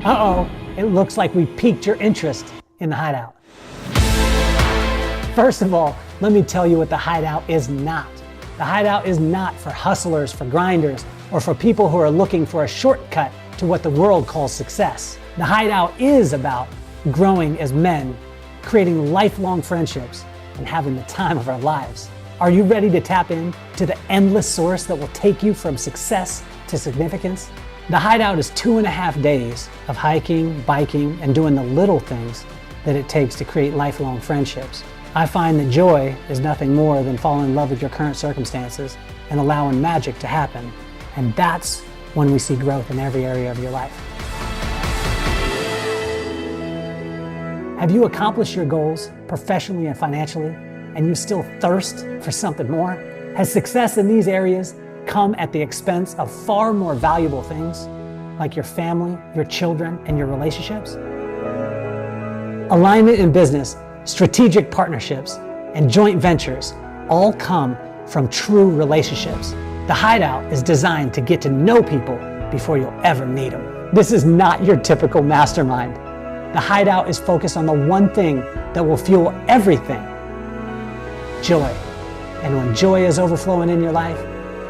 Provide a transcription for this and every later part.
Uh-oh, it looks like we piqued your interest in the Hideout. First of all, let me tell you what the Hideout is not. The Hideout is not for hustlers, for grinders, or for people who are looking for a shortcut to what the world calls success. The Hideout is about growing as men, creating lifelong friendships, and having the time of our lives. Are you ready to tap in to the endless source that will take you from success to significance? The Hideout is 2.5 days of hiking, biking, and doing the little things that it takes to create lifelong friendships. I find that joy is nothing more than falling in love with your current circumstances and allowing magic to happen. And that's when we see growth in every area of your life. Have you accomplished your goals professionally and financially, and you still thirst for something more? Has success in these areas come at the expense of far more valuable things, like your family, your children, and your relationships? Alignment in business, strategic partnerships, and joint ventures all come from true relationships. The Hideout is designed to get to know people before you'll ever meet them. This is not your typical mastermind. The Hideout is focused on the one thing that will fuel everything: joy. And when joy is overflowing in your life,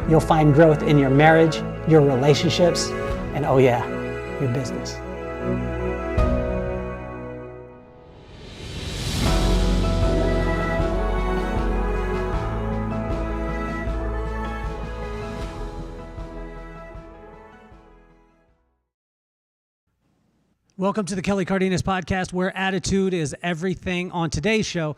you'll find growth in your marriage, your relationships, and oh yeah, your business. Welcome to the Kelly Cardenas podcast, where attitude is everything. On today's show,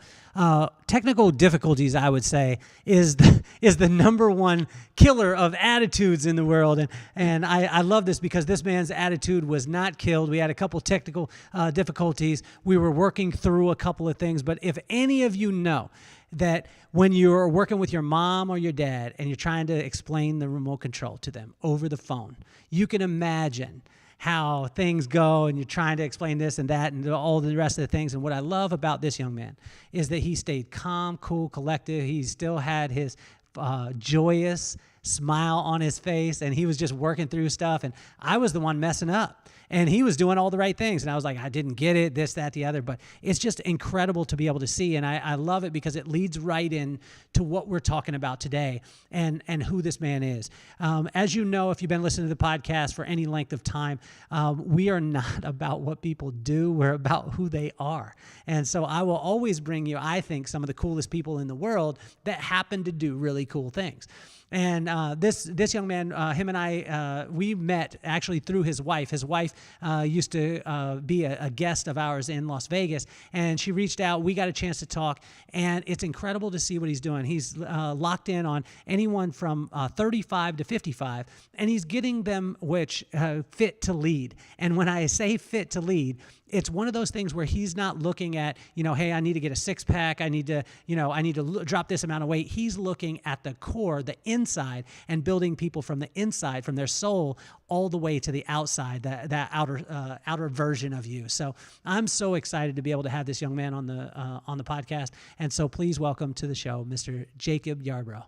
technical difficulties, I would say, is the number one killer of attitudes in the world. And I love this because this man's attitude was not killed. We had a couple technical difficulties. We were working through a couple of things. But if any of you know that when you're working with your mom or your dad and you're trying to explain the remote control to them over the phone, you can imagine how things go, and you're trying to explain this and that and all the rest of the things. And what I love about this young man is that he stayed calm, cool, collected. He still had his joyous smile on his face, and he was just working through stuff. And I was the one messing up, and he was doing all the right things. And I was like, I didn't get it, this, that, the other. But it's just incredible to be able to see. And I love it because it leads right in to what we're talking about today and who this man is. As you know, if you've been listening to the podcast for any length of time, we are not about what people do. We're about who they are. And so I will always bring you, I think, some of the coolest people in the world that happen to do really cool things. And this young man, him and I, we met actually through his wife. His wife used to be a guest of ours in Las Vegas, and she reached out. We got a chance to talk, and it's incredible to see what he's doing. He's locked in on anyone from 35 to 55, and he's getting them fit to lead. And when I say fit to lead, it's one of those things where he's not looking at, hey, I need to get a six-pack. I need to drop this amount of weight. He's looking at the core, the inside, and building people from the inside, from their soul, all the way to the outside, that outer version of you. So I'm so excited to be able to have this young man on the podcast. And so please welcome to the show, Mr. Jacob Yarbrough.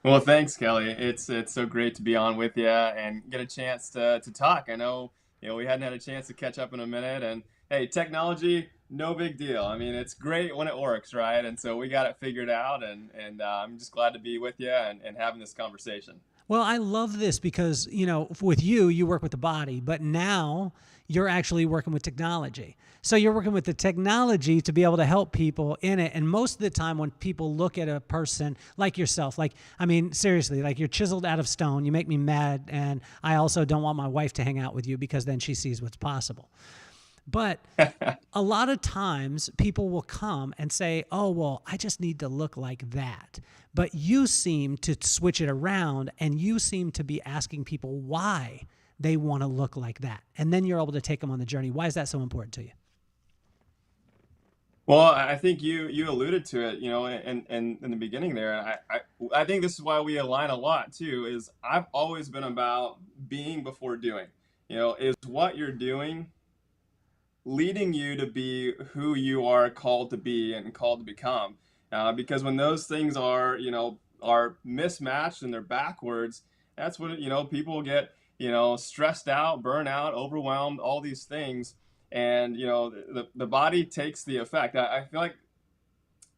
Well, thanks, Kelly. It's so great to be on with you and get a chance to talk. I know, we hadn't had a chance to catch up in a minute, and hey, technology, no big deal. I mean, it's great when it works, right? And so we got it figured out, and I'm just glad to be with you and having this conversation. Well, I love this because, with you work with the body, but now you're actually working with technology. So you're working with the technology to be able to help people in it. And most of the time when people look at a person like yourself, seriously, like you're chiseled out of stone, you make me mad. And I also don't want my wife to hang out with you because then she sees what's possible. But a lot of times people will come and say, oh, well, I just need to look like that. But you seem to switch it around, and you seem to be asking people why they want to look like that. And then you're able to take them on the journey. Why is that so important to you? Well, I think you alluded to it, and in the beginning there. I think this is why we align a lot too, is I've always been about being before doing. Is what you're doing leading you to be who you are called to be and called to become? Because when those things are mismatched and they're backwards, that's when people get stressed out, burnout, overwhelmed, all these things. And, the body takes the effect. I feel like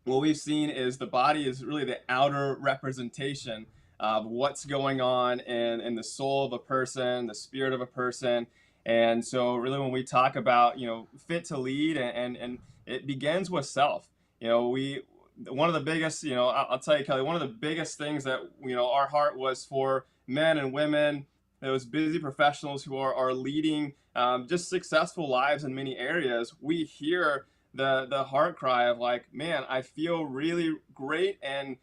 what we've seen is the body is really the outer representation of what's going on in the soul of a person, the spirit of a person. And so really when we talk about, fit to lead, and it begins with self. We one of the biggest, I'll tell you, Kelly, one of the biggest things that, our heart was for men and women, those busy professionals who are leading just successful lives in many areas. We hear the heart cry of like, man, I feel really great, and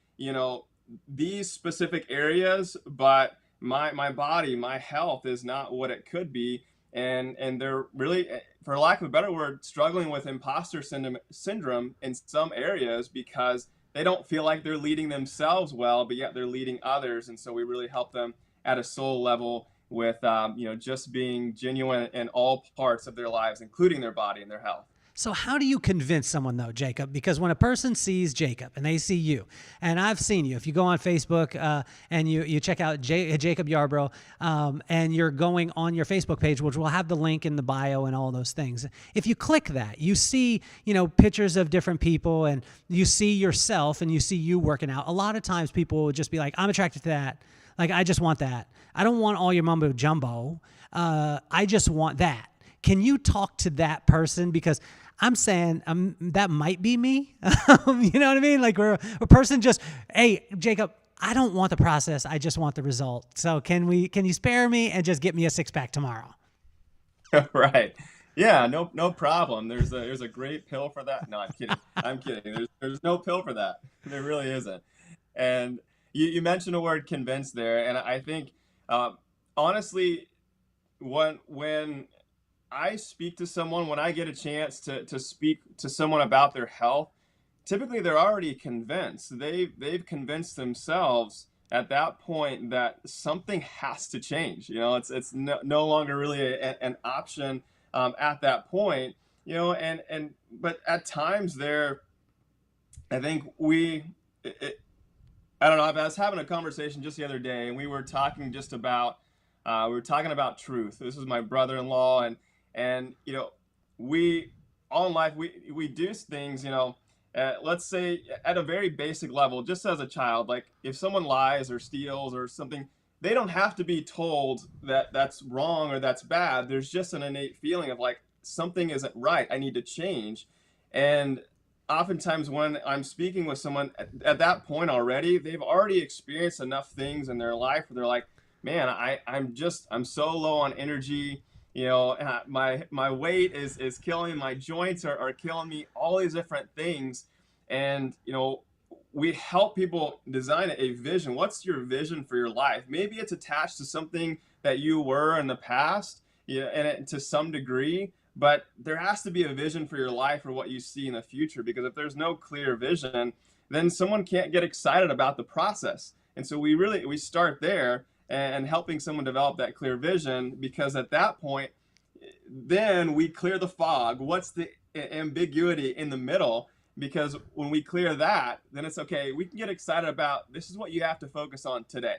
these specific areas, but my body, my health is not what it could be. And they're really, for lack of a better word, struggling with imposter syndrome in some areas, because they don't feel like they're leading themselves well, but yet they're leading others. And so we really help them at a soul level with just being genuine in all parts of their lives, including their body and their health. So how do you convince someone though, Jacob? Because when a person sees Jacob and they see you, and I've seen you, if you go on Facebook and you check out Jacob Yarbrough, and you're going on your Facebook page, which will have the link in the bio and all those things. If you click that, you see, pictures of different people, and you see yourself, and you see you working out. A lot of times people will just be like, I'm attracted to that. Like, I just want that. I don't want all your mumbo jumbo. I just want that. Can you talk to that person? Because I'm saying that might be me. You know what I mean? Like, we're a person just, hey, Jacob, I don't want the process. I just want the result. So can you spare me and just get me a 6-pack tomorrow? Right. Yeah, no problem. There's a great pill for that. No, I'm kidding. I'm kidding. There's no pill for that. There really isn't. And you mentioned the word convince there. And I think, honestly, when I speak to someone, when I get a chance to speak to someone about their health, typically they're already convinced. They've convinced themselves at that point that something has to change. It's no longer really an option at that point. But at times I think I don't know. I was having a conversation just the other day, and we were talking about truth. This is my brother-in-law, and we all in life we do things, let's say at a very basic level, just as a child. Like, if someone lies or steals or something, they don't have to be told that that's wrong or that's bad. There's just an innate feeling of like, something isn't right, I need to change. And oftentimes when I'm speaking with someone at that point already, they've already experienced enough things in their life where they're like, man, I'm so low on energy. My weight is killing me, my joints are killing me, all these different things. And we help people design a vision. What's your vision for your life? Maybe it's attached to something that you were in the past, and to some degree, but there has to be a vision for your life or what you see in the future, because if there's no clear vision, then someone can't get excited about the process. And so we start there, and helping someone develop that clear vision, because at that point, then we clear the fog. What's the ambiguity in the middle? Because when we clear that, then it's okay. We can get excited about, this is what you have to focus on today,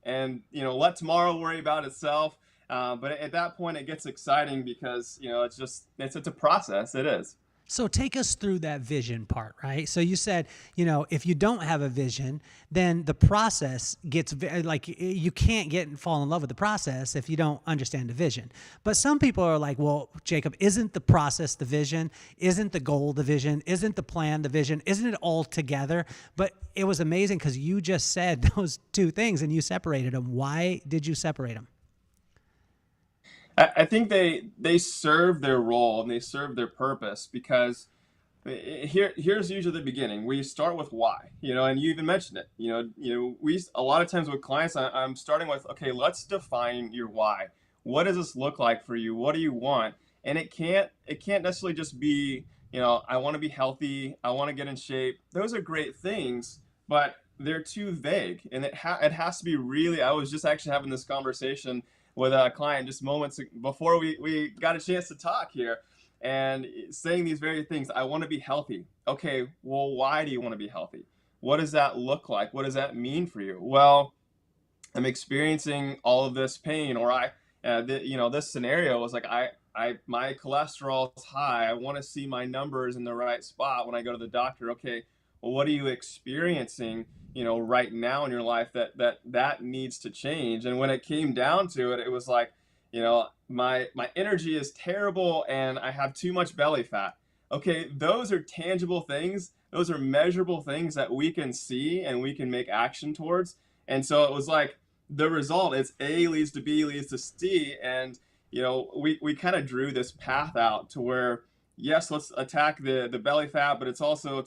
and let tomorrow worry about itself. But at that point, it g's exciting, because it's a process. It is. So take us through that vision part, right? So you said, if you don't have a vision, then the process gets like, you can't fall in love with the process if you don't understand the vision. But some people are like, well, Jacob, isn't the process the vision? Isn't the goal the vision? Isn't the plan the vision? Isn't it all together? But it was amazing, because you just said those two things and you separated them. Why did you separate them? I think they serve their role and they serve their purpose, because here's usually the beginning. We start with why, and you even mentioned it. We a lot of times with clients, I'm starting with, okay, let's define your why. What does this look like for you? What do you want? And it can't necessarily just be, I want to be healthy, I want to get in shape. Those are great things, but they're too vague, and it has to be really. I was just actually having this conversation with a client just moments before we got a chance to talk here, and saying these very things. I want to be healthy. Okay, well, why do you want to be healthy? What does that look like? What does that mean for you? Well, I'm experiencing all of this pain, or this scenario was like, my cholesterol is high. I want to see my numbers in the right spot when I go to the doctor. Okay, well, what are you experiencing, right now in your life that needs to change? And when it came down to it, it was like, my energy is terrible and I have too much belly fat. Okay, those are tangible things. Those are measurable things that we can see and we can make action towards. And so it was like the result is A leads to B leads to C. And, we kind of drew this path out to where, yes, let's attack the belly fat, but it's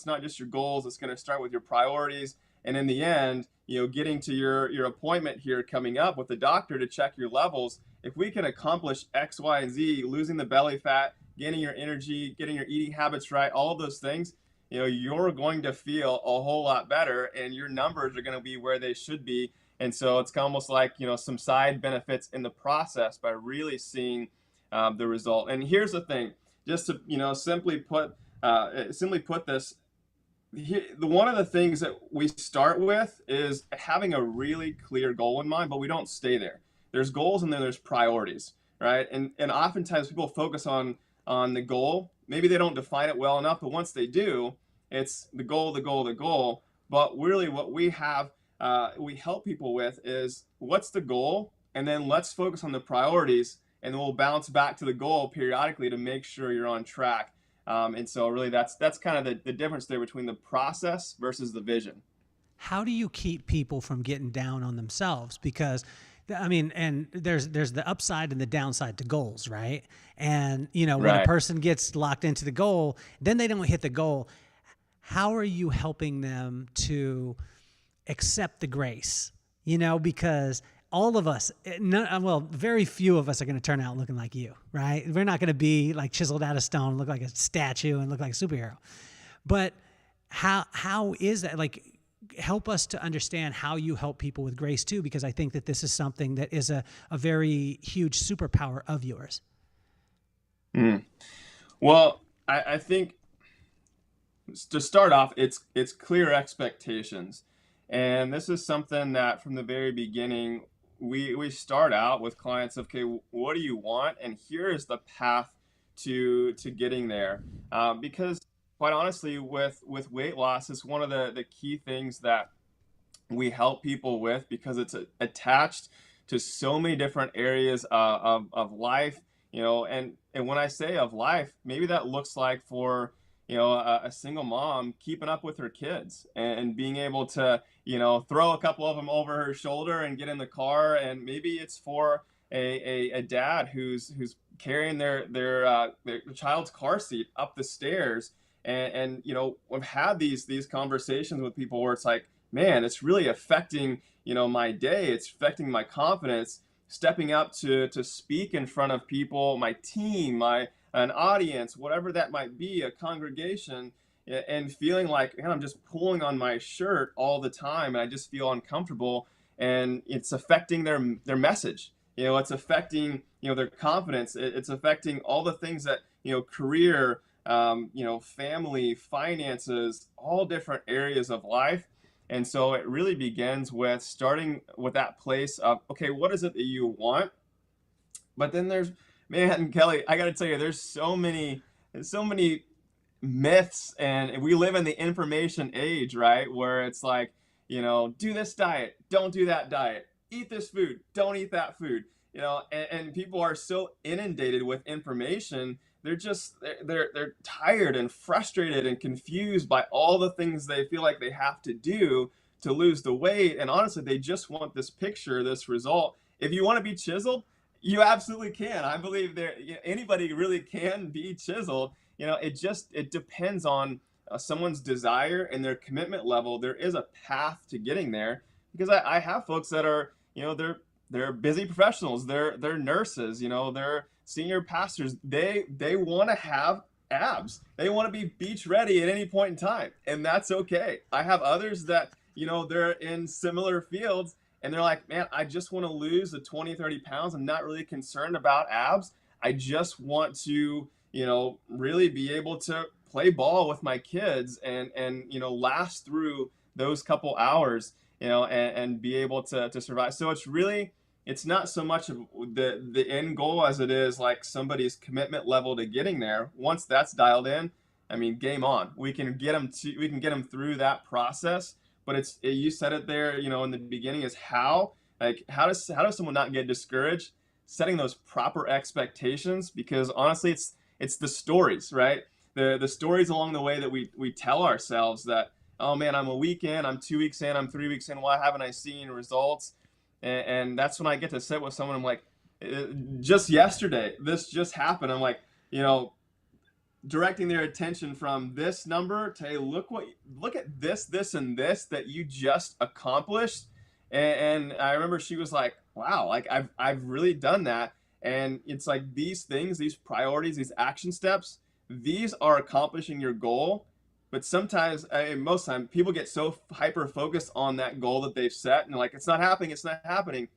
not just your goals. It's going to start with your priorities. And in the end, getting to your appointment here coming up with the doctor to check your levels, if we can accomplish X, Y, and Z, losing the belly fat, gaining your energy, getting your eating habits right, all of those things, you're going to feel a whole lot better and your numbers are going to be where they should be. And so it's almost like, some side benefits in the process by really seeing the result. And here's the thing, just to, simply put this, one of the things that we start with is having a really clear goal in mind, but we don't stay there. There's goals and then there's priorities, right? And oftentimes people focus on the goal. Maybe they don't define it well enough, but once they do, it's the goal, the goal, the goal. But really what we help people with is what's the goal? And then let's focus on the priorities and then we'll bounce back to the goal periodically to make sure you're on track. And so really that's kind of the difference there between the process versus the vision. How do you keep people from getting down on themselves? Because and there's the upside and the downside to goals, right? And, when a person gets locked into the goal, then they don't hit the goal. How are you helping them to accept the grace? Because all of us, very few of us are going to turn out looking like you, right? We're not going to be like chiseled out of stone, look like a statue and look like a superhero. But how is that? Like, help us to understand how you help people with grace too, because I think that this is something that is a very huge superpower of yours. Well, I think to start off, it's clear expectations. And this is something that from the very beginning, we start out with clients, okay, what do you want? And here is the path to getting there. Because quite honestly, with weight loss, it's one of the key things that we help people with because it's attached to so many different areas of life, and when I say of life, maybe that looks like for, a single mom keeping up with her kids and being able to, throw a couple of them over her shoulder and get in the car. And maybe it's for a dad who's carrying their child's car seat up the stairs. And I've had these conversations with people where it's like, man, it's really affecting, my day. It's affecting my confidence, stepping up to speak in front of people, my team, an audience, whatever that might be, a congregation, and feeling like, man, I'm just pulling on my shirt all the time and I just feel uncomfortable, and it's affecting their message. It's affecting, their confidence. It's affecting all the things that, career, family, finances, all different areas of life. And so it really begins with starting with that place of, okay, what is it that you want? But then man, Kelly, I got to tell you, there's so many myths, and we live in the information age, right? Where it's like, do this diet, don't do that diet, eat this food, don't eat that food, and people are so inundated with information. They're tired and frustrated and confused by all the things they feel like they have to do to lose the weight. And honestly, they just want this picture, this result. If you want to be chiseled, you absolutely can. I believe anybody really can be chiseled. It depends on someone's desire and their commitment level. There is a path to getting there, because I have folks that are, they're busy professionals. They're nurses, they're senior pastors. They want to have abs. They want to be beach ready at any point in time. And that's okay. I have others that, they're in similar fields and they're like, man, I just want to lose the 20, 30 pounds. I'm not really concerned about abs. I just want to, really be able to play ball with my kids and last through those couple hours, and be able to survive. So it's really, it's not so much of the end goal as it is like somebody's commitment level to getting there. Once that's dialed in, I mean, game on. We can get them through that process. But you said it there, in the beginning, is how does someone not get discouraged? Setting those proper expectations, because honestly, it's the stories, right? The stories along the way that we tell ourselves that, oh man, I'm a week in, I'm 2 weeks in, I'm 3 weeks in, why haven't I seen results? And that's when I get to sit with someone. I'm like, just yesterday, this just happened. I'm like, directing their attention from this number to, hey, look at this, and this that you just accomplished. And I remember she was like, wow, like I've really done that. And it's like these things, these priorities, these action steps, these are accomplishing your goal. But sometimes, most time, people get so hyper focused on that goal that they've set, and they're like, it's not happening.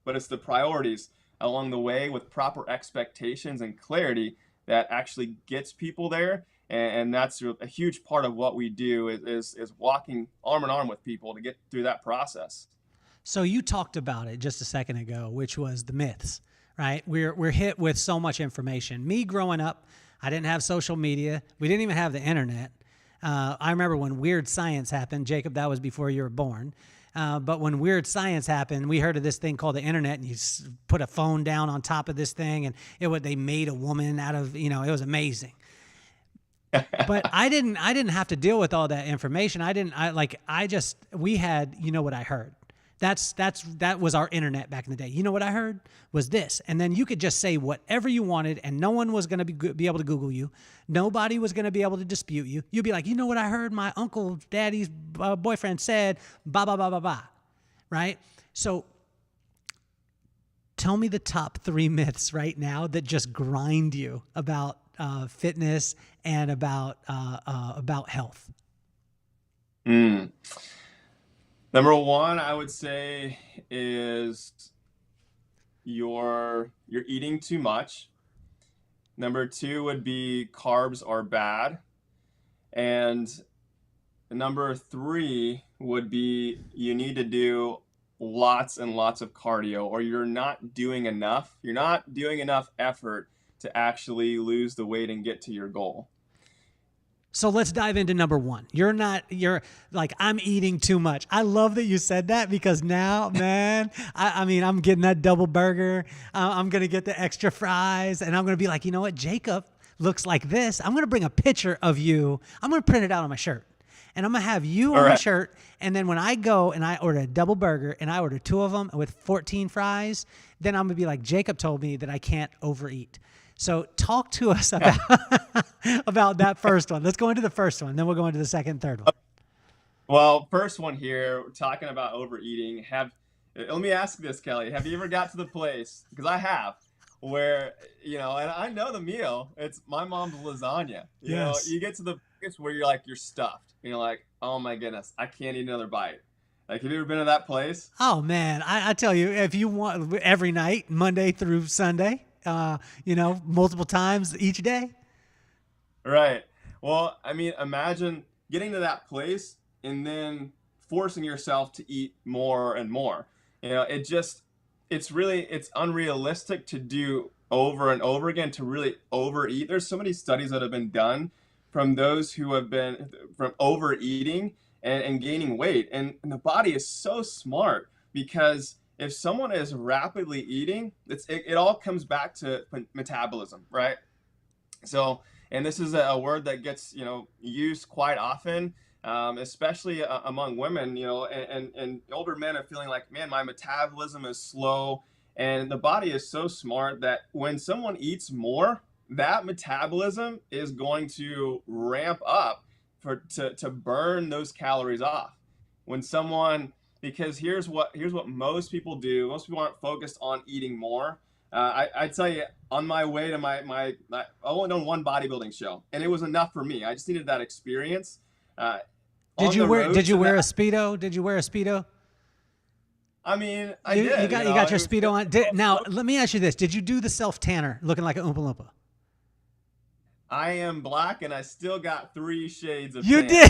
But it's the priorities along the way with proper expectations and clarity that actually gets people there. And that's a huge part of what we do is walking arm in arm with people to get through that process. So you talked about it just a second ago, which was the myths, right? We're hit with so much information. Me growing up, I didn't have social media. We didn't even have the internet. I remember when Weird Science happened. Jacob, that was before you were born. But when Weird Science happened, we heard of this thing called the internet, and you put a phone down on top of this thing, and they made a woman out of, it was amazing. But I didn't have to deal with all that information. We had, what I heard. That was our internet back in the day. You know what I heard was this. And then you could just say whatever you wanted, and no one was going to be able to Google you. Nobody was going to be able to dispute you. You'd be like, you know what I heard my uncle daddy's boyfriend said, blah, blah, blah, blah, blah. Right? So tell me the top 3 myths right now that just grind you about fitness and about health. Number 1, I would say, is you're eating too much. Number 2 would be carbs are bad. And number 3 would be you need to do lots and lots of cardio, or you're not doing enough. You're not doing enough effort to actually lose the weight and get to your goal. So let's dive into number 1. You're like, I'm eating too much. I love that you said that, because now, man, I'm getting that double burger. I'm going to get the extra fries, and I'm going to be like, you know what? Jacob looks like this. I'm going to bring a picture of you. I'm going to print it out on my shirt, and I'm going to have you on my shirt. And then when I go and I order a double burger and I order 2 of them with 14 fries, then I'm going to be like, Jacob told me that I can't overeat. So talk to us about that first one. Let's go into the first one, then we'll go into the second and third one. Well, first one here, talking about overeating. Let me ask this, Kelly. Have you ever got to the place, because I have, where, and I know the meal, it's my mom's lasagna. You get to the place where you're stuffed. And you're like, oh my goodness, I can't eat another bite. Like, have you ever been to that place? Oh man, I tell you, if you want, every night, Monday through Sunday, multiple times each day. Right. Well, I mean, imagine getting to that place and then forcing yourself to eat more and more. It's unrealistic to do over and over again, to really overeat. There's so many studies that have been done from those who have been from overeating and gaining weight. And the body is so smart, because if someone is rapidly eating, it all comes back to metabolism, right? So, and this is a word that gets, used quite often, especially among women, and older men are feeling like, man, my metabolism is slow. And the body is so smart that when someone eats more, that metabolism is going to ramp up to burn those calories off. Because here's what most people do. Most people aren't focused on eating more. I tell you, on my way to I only done one bodybuilding show, and it was enough for me. I just needed that experience. Did you wear a Speedo? Did you wear a Speedo? I mean, I did. You got your Speedo on. Now, let me ask you this. Did you do the self-tanner looking like an Oompa Loompa? I am black, and I still got 3 shades of tan. You did.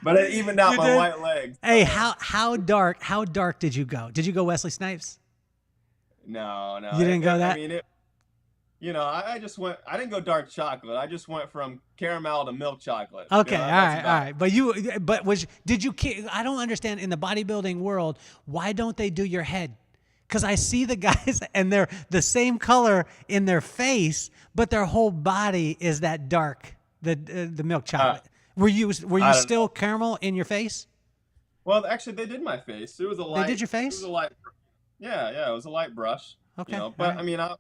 but it evened out You my did? white legs. Hey, how dark did you go? Did you go Wesley Snipes? No, no. You didn't go I that? mean, I just went. I didn't go dark chocolate. I just went from caramel to milk chocolate. Okay, all That's right, all about it. right. Did you? I don't understand in the bodybuilding world why don't they do your head? Because I see the guys and they're the same color in their face, but their whole body is that dark, the milk Uh, chocolate. Were you I don't still know. caramel in your face? Well, actually, they did my face. They did your It was face? a light. Yeah, yeah. It was a light brush. Okay, all But right. I mean, I've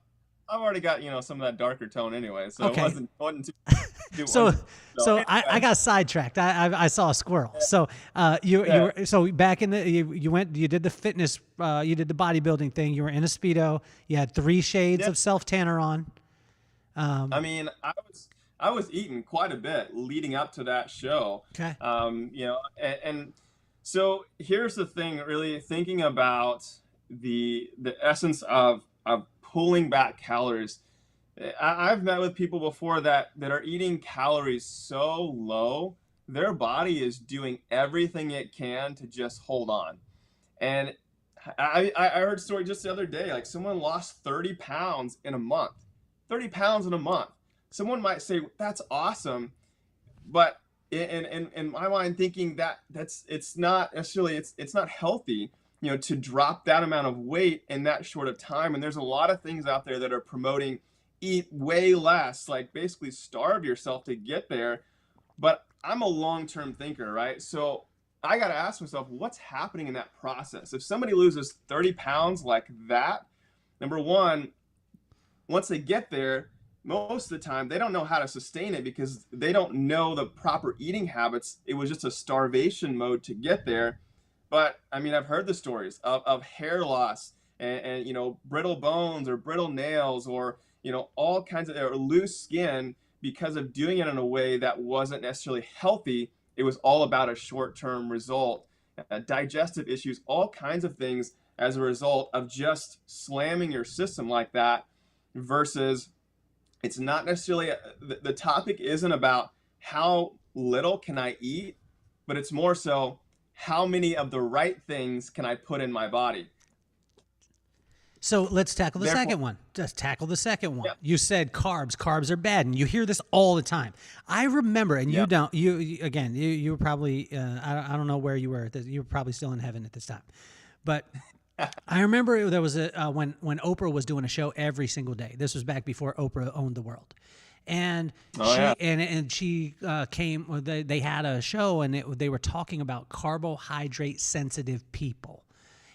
already got some of that darker tone anyway, so it Okay. wasn't too So, wonderful. So I anyway, got sidetracked. I saw a squirrel. So you yeah, were so back in the you did the fitness you did the bodybuilding thing. You were in a speedo. You had 3 shades yeah. of self tanner on. I mean, I was eating quite a bit leading up to that show. Okay. And so here's the thing, really thinking about the essence of pulling back calories. I've met with people before that are eating calories so low, their body is doing everything it can to just hold on. And I heard a story just the other day, like someone lost 30 pounds in a month. 30 pounds in a month. Someone might say that's awesome, but in my mind, thinking that's it's not necessarily it's not healthy, to drop that amount of weight in that short of time. And there's a lot of things out there that are promoting eat way less, like basically starve yourself to get there. But I'm a long-term thinker, right? So I got to ask myself, what's happening in that process? If somebody loses 30 pounds like that, number one, once they get there, most of the time they don't know how to sustain it because they don't know the proper eating habits. It was just a starvation mode to get there. But I mean, I've heard the stories of hair loss and brittle bones or brittle nails or all kinds of or loose skin because of doing it in a way that wasn't necessarily healthy. It was all about a short-term result, digestive issues, all kinds of things as a result of just slamming your system like that versus it's not necessarily the topic isn't about how little can I eat, but it's more so how many of the right things can I put in my body. So let's tackle the Therefore, second one. Just tackle the second one. yeah, You said carbs. Carbs are bad, and you hear this all the time. I remember, and you yeah, don't. You were probably. I don't know where you were. You were probably still in heaven at this time, but I remember there was when Oprah was doing a show every single day. This was back before Oprah owned the world, and oh yeah, she came. They had a show, and they were talking about carbohydrate sensitive people.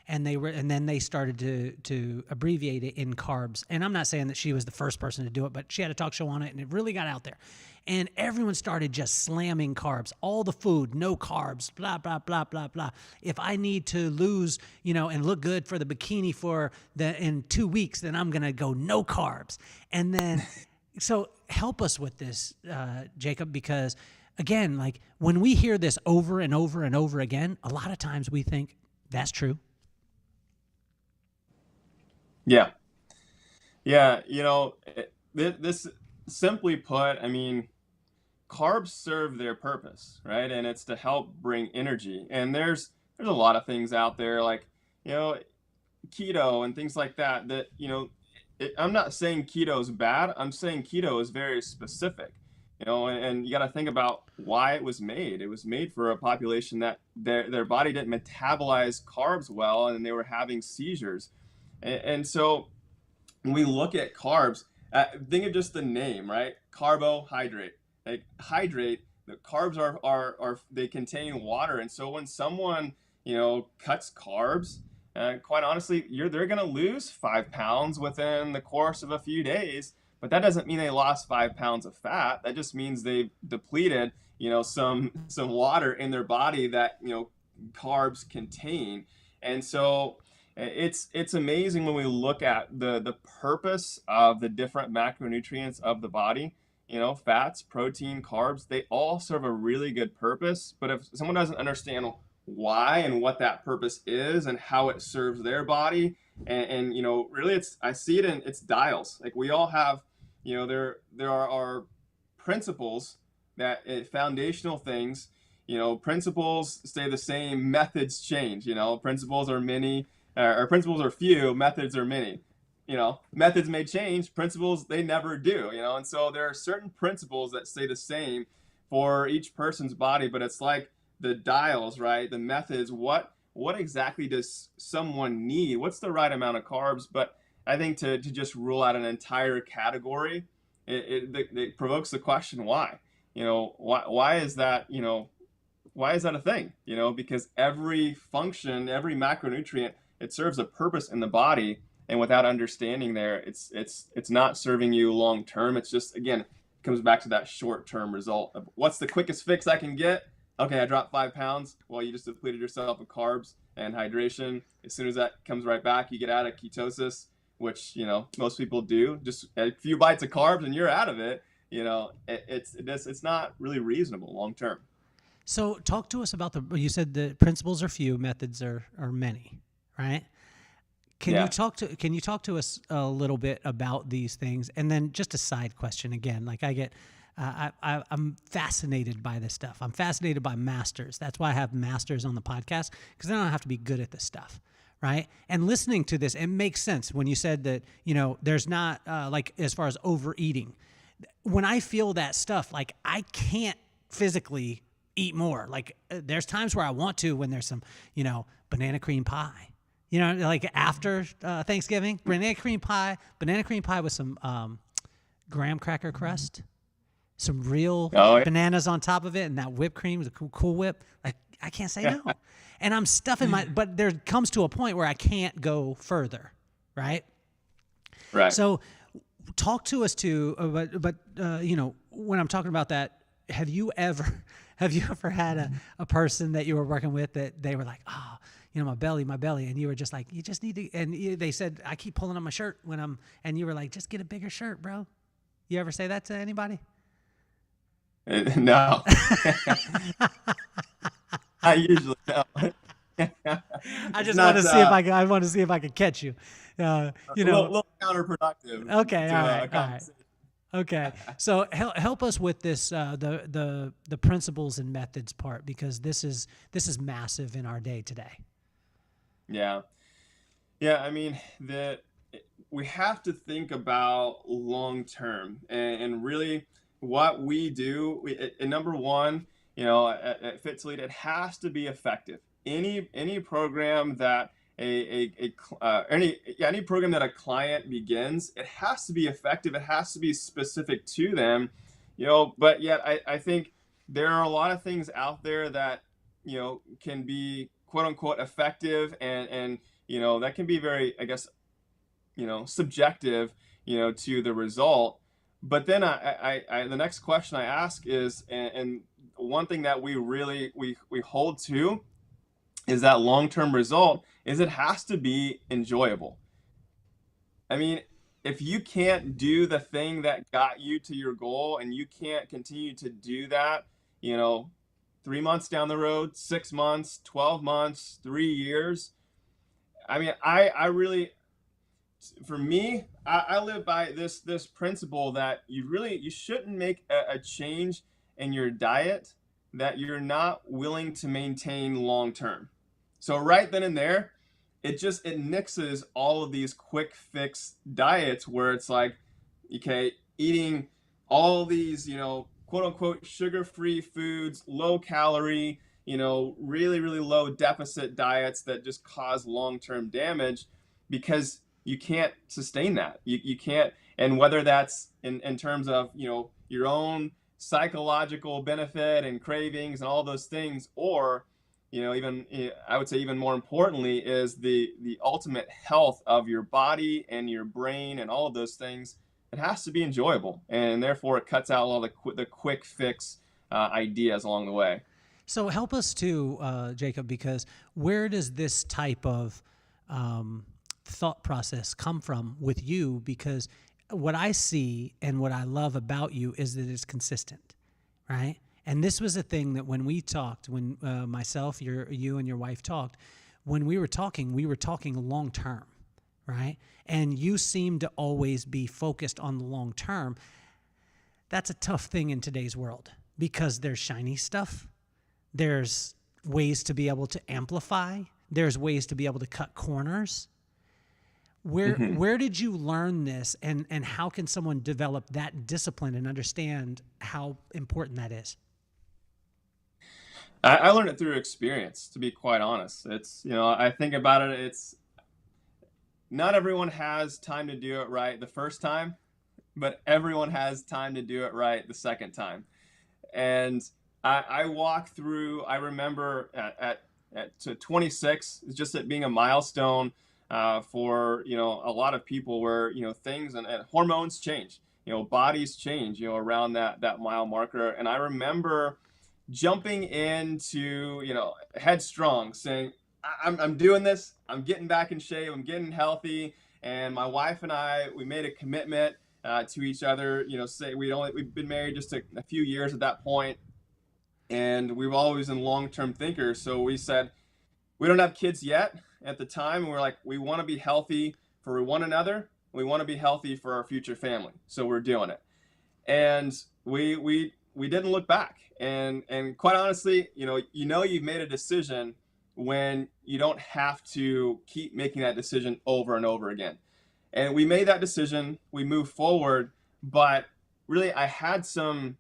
And then they started to abbreviate it in carbs. And I'm not saying that she was the first person to do it, but she had a talk show on it, and it really got out there. And everyone started just slamming carbs, all the food, no carbs, blah blah blah blah blah. If I need to lose, and look good for the bikini in 2 weeks, then I'm gonna go no carbs. And then, so help us with this, Jacob, because again, like when we hear this over and over and over again, a lot of times we think that's true. yeah, yeah. This simply put, I mean, carbs serve their purpose, right? And it's to help bring energy. And there's a lot of things out there like, you know, keto and things like that, I'm not saying keto is bad. I'm saying keto is very specific, and you got to think about why it was made. It was made for a population that their body didn't metabolize carbs well, and they were having seizures. And so when we look at carbs, think of just the name, right? Carbohydrate. Like hydrate, the carbs are they contain water, and so when someone cuts carbs, quite honestly, they're going to lose 5 pounds within the course of a few days. But that doesn't mean they lost 5 pounds of fat. That just means they've depleted some water in their body that carbs contain. And so it's amazing when we look at the purpose of the different macronutrients of the body. Fats, protein, carbs, they all serve a really good purpose. But if someone doesn't understand why and what that purpose is and how it serves their body, and really I see it in its dials. Like we all have, there are principles that foundational things. principles stay the same, methods change. Principles are many, or principles are few, methods are many. Methods may change, principles, they never do. And so there are certain principles that stay the same for each person's body, but it's like the dials, right? The methods, what exactly does someone need? What's the right amount of carbs? But I think to just rule out an entire category, it provokes the question, why? Why is that, why is that a thing? Because every function, every macronutrient, it serves a purpose in the body. And without understanding there, it's not serving you long term. It's just, again, it comes back to that short term result of what's the quickest fix I can get. Okay, I dropped 5 pounds. Well, you just depleted yourself of carbs and hydration. As soon as that comes right back, you get out of ketosis, which most people do. Just a few bites of carbs and you're out of it. It's not really reasonable long term. So talk to us about you said the principles are few, methods are many, right? Can you talk to us a little bit about these things? And then just a side question again, like I'm fascinated by this stuff. I'm fascinated by masters. That's why I have masters on the podcast, because I don't have to be good at this stuff, right? And listening to this, it makes sense when you said that, there's not like as far as overeating. When I feel that stuff, like I can't physically eat more. Like there's times where I want to when there's some, banana cream pie. Like after Thanksgiving, banana cream pie with some graham cracker crust, some real bananas on top of it, and that whipped cream, the cool whip. Like I can't say no. And I'm stuffing but there comes to a point where I can't go further, right? Right. So talk to us but when I'm talking about that, have you ever had a person that you were working with that they were like, oh, my belly, and you were just like, you just need to, and they said, I keep pulling on my shirt and you were like, just get a bigger shirt, bro. You ever say that to anybody? No. I usually don't. I just want to see if I could catch you. A little counterproductive. Okay, all right. Okay, so help us with this the principles and methods part, because this is massive in our day today. Yeah. I mean, we have to think about long term and really what we do. And number one, at Fit to Lead, it has to be effective. Any program that any program that a client begins, it has to be effective. It has to be specific to them, but yet I think there are a lot of things out there that, can be quote unquote effective and that can be very, I guess, subjective, to the result. But then the next question I ask is, and one thing that we really, we hold to is that long-term result is it has to be enjoyable. I mean, if you can't do the thing that got you to your goal and you can't continue to do that, 3 months down the road, 6 months, 12 months, 3 years. I mean, I really, for me, I live by this principle that you shouldn't make a change in your diet that you're not willing to maintain long term. So right then and there, it nixes all of these quick fix diets where it's like, okay, eating all these, quote unquote sugar-free foods, low calorie, really, really low deficit diets that just cause long-term damage because you can't sustain that. You can't, and whether that's in terms of, your own psychological benefit and cravings and all those things, or even, I would say even more importantly is the ultimate health of your body and your brain and all of those things. It has to be enjoyable, and therefore it cuts out all the quick fix ideas along the way. So help us too, Jacob, because where does this type of thought process come from with you? Because what I see and what I love about you is that it's consistent, right? And this was a thing that when we talked, when myself, you and your wife talked, when we were talking long term, right? And you seem to always be focused on the long term. That's a tough thing in today's world because there's shiny stuff. There's ways to be able to amplify. There's ways to be able to cut corners. Where did you learn this, and how can someone develop that discipline and understand how important that is? I learned it through experience, to be quite honest. It's, I think about it, it's not everyone has time to do it right the first time, but everyone has time to do it right the second time. And I walk through, I remember to 26, it's just it being a milestone for, a lot of people where, things and hormones change, bodies change, around that mile marker. And I remember jumping into, headstrong, saying, I'm doing this. I'm getting back in shape. I'm getting healthy. And my wife and I, we made a commitment to each other. Say we've been married just a few years at that point, and we've always been long-term thinkers. So we said we don't have kids yet at the time, and we're like, we want to be healthy for one another. We want to be healthy for our future family. So we're doing it, and we didn't look back. And quite honestly, you've made a decision when you don't have to keep making that decision over and over again. And we made that decision, we moved forward, but really I had some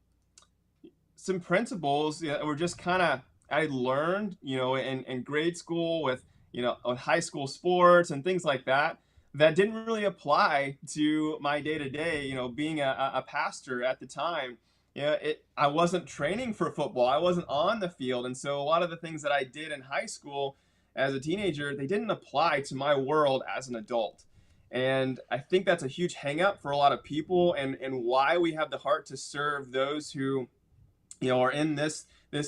principles that were just kind of, I learned, in grade school with, with high school sports and things like that, that didn't really apply to my day-to-day, being a pastor at the time. I wasn't training for football. I wasn't on the field. And so a lot of the things that I did in high school as a teenager, they didn't apply to my world as an adult. And I think that's a huge hang up for a lot of people, and why we have the heart to serve those who, are in this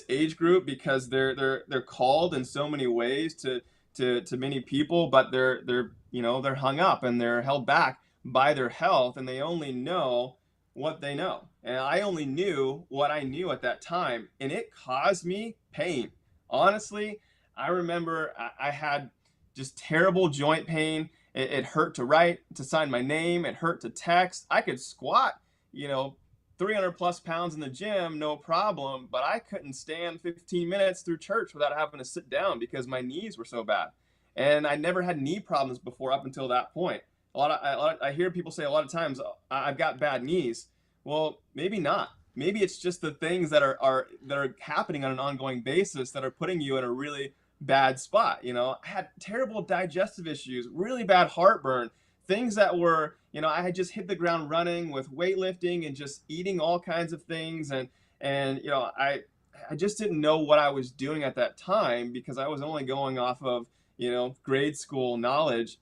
age group, because they're called in so many ways to many people, but they're hung up and they're held back by their health, and they only know what they know. And I only knew what I knew at that time, and it caused me pain. Honestly, I remember I had just terrible joint pain. It hurt to write, to sign my name. It hurt to text. I could squat, 300 plus pounds in the gym, no problem, but I couldn't stand 15 minutes through church without having to sit down because my knees were so bad. And I never had knee problems before up until that point. I hear people say a lot of times, I've got bad knees. Well, maybe not. Maybe it's just the things that are happening on an ongoing basis that are putting you in a really bad spot. I had terrible digestive issues, really bad heartburn, things that were, I had just hit the ground running with weightlifting and just eating all kinds of things. And I just didn't know what I was doing at that time, because I was only going off of, grade school knowledge.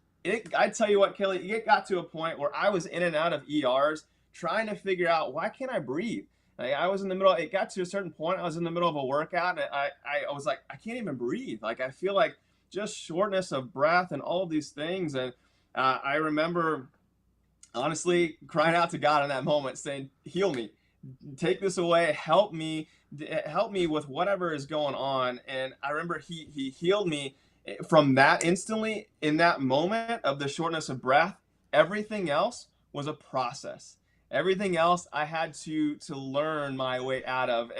I tell you what, Kelly, it got to a point where I was in and out of ERs trying to figure out, why can't I breathe? I was in the middle, it got to a certain point, I was in the middle of a workout, and I was like, I can't even breathe. Like, I feel like just shortness of breath and all of these things. And I remember honestly crying out to God in that moment, saying, heal me, take this away, help me with whatever is going on. And I remember he healed me from that instantly. In that moment of the shortness of breath, everything else was a process. Everything else I had to learn my way out of.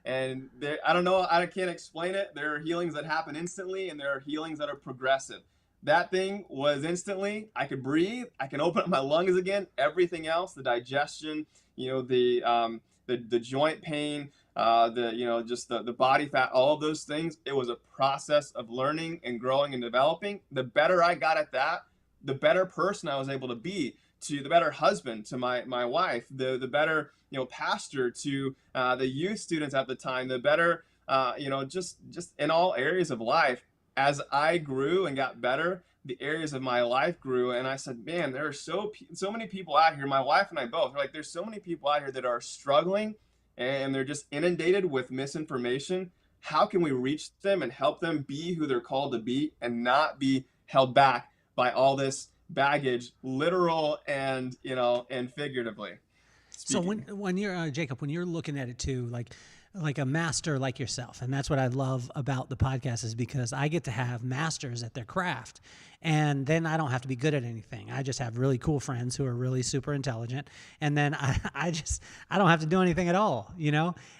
And there, I don't know, I can't explain it. There are healings that happen instantly, and there are healings that are progressive. That thing was instantly. I could breathe. I can open up my lungs again. Everything else, the digestion, the joint pain, just the body fat, all of those things. It was a process of learning and growing and developing. The better I got at that, the better person I was able to be, to the better husband to my wife, the better pastor to the youth students at the time, the better just in all areas of life. As I grew and got better, the areas of my life grew, and I said, man, there are so many people out here. My wife and I both are like, there's so many people out here that are struggling, and they're just inundated with misinformation. How can we reach them and help them be who they're called to be, and not be held back by all this baggage, literal and figuratively speaking. So when you're Jacob, when you're looking at it too, like a master like yourself, and that's what I love about the podcast, is because I get to have masters at their craft, and then I don't have to be good at anything. I just have really cool friends who are really super intelligent, and then I don't have to do anything at all,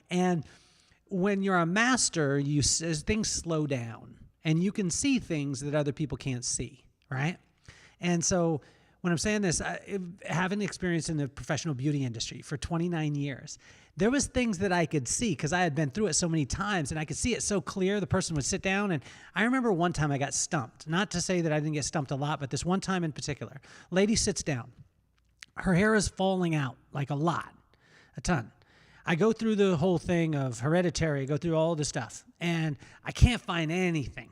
And when you're a master, things slow down and you can see things that other people can't see, right? And so when I'm saying this, having experience in the professional beauty industry for 29 years, there was things that I could see because I had been through it so many times and I could see it so clear. The person would sit down, and I remember one time I got stumped. Not to say that I didn't get stumped a lot, but this one time in particular, lady sits down. Her hair is falling out like a ton. I go through the whole thing of hereditary, go through all the stuff, and I can't find anything.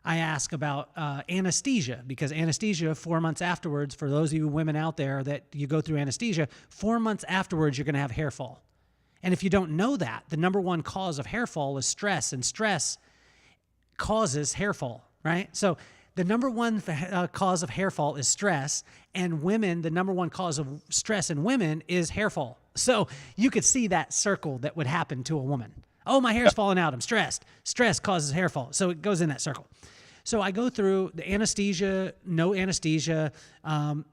I ask about anesthesia, because anesthesia, 4 months afterwards, for those of you women out there that you go through anesthesia, 4 months afterwards, you're going to have hair fall. And if you don't know that, the number one cause of hair fall is stress, and stress causes hair fall, right? So the number one cause of hair fall is stress, and women, the number one cause of stress in women is hair fall. So you could see that circle that would happen to a woman. Oh, my hair's falling out. I'm stressed. Stress causes hair fall. So it goes in that circle. So I go through the anesthesia, no anesthesia,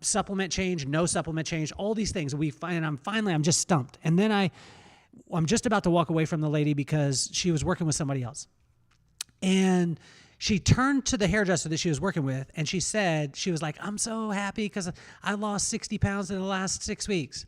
supplement change, no supplement change, all these things. And I'm just stumped. And then I'm just about to walk away from the lady because she was working with somebody else. And she turned to the hairdresser that she was working with, and she was like, I'm so happy because I lost 60 pounds in the last 6 weeks.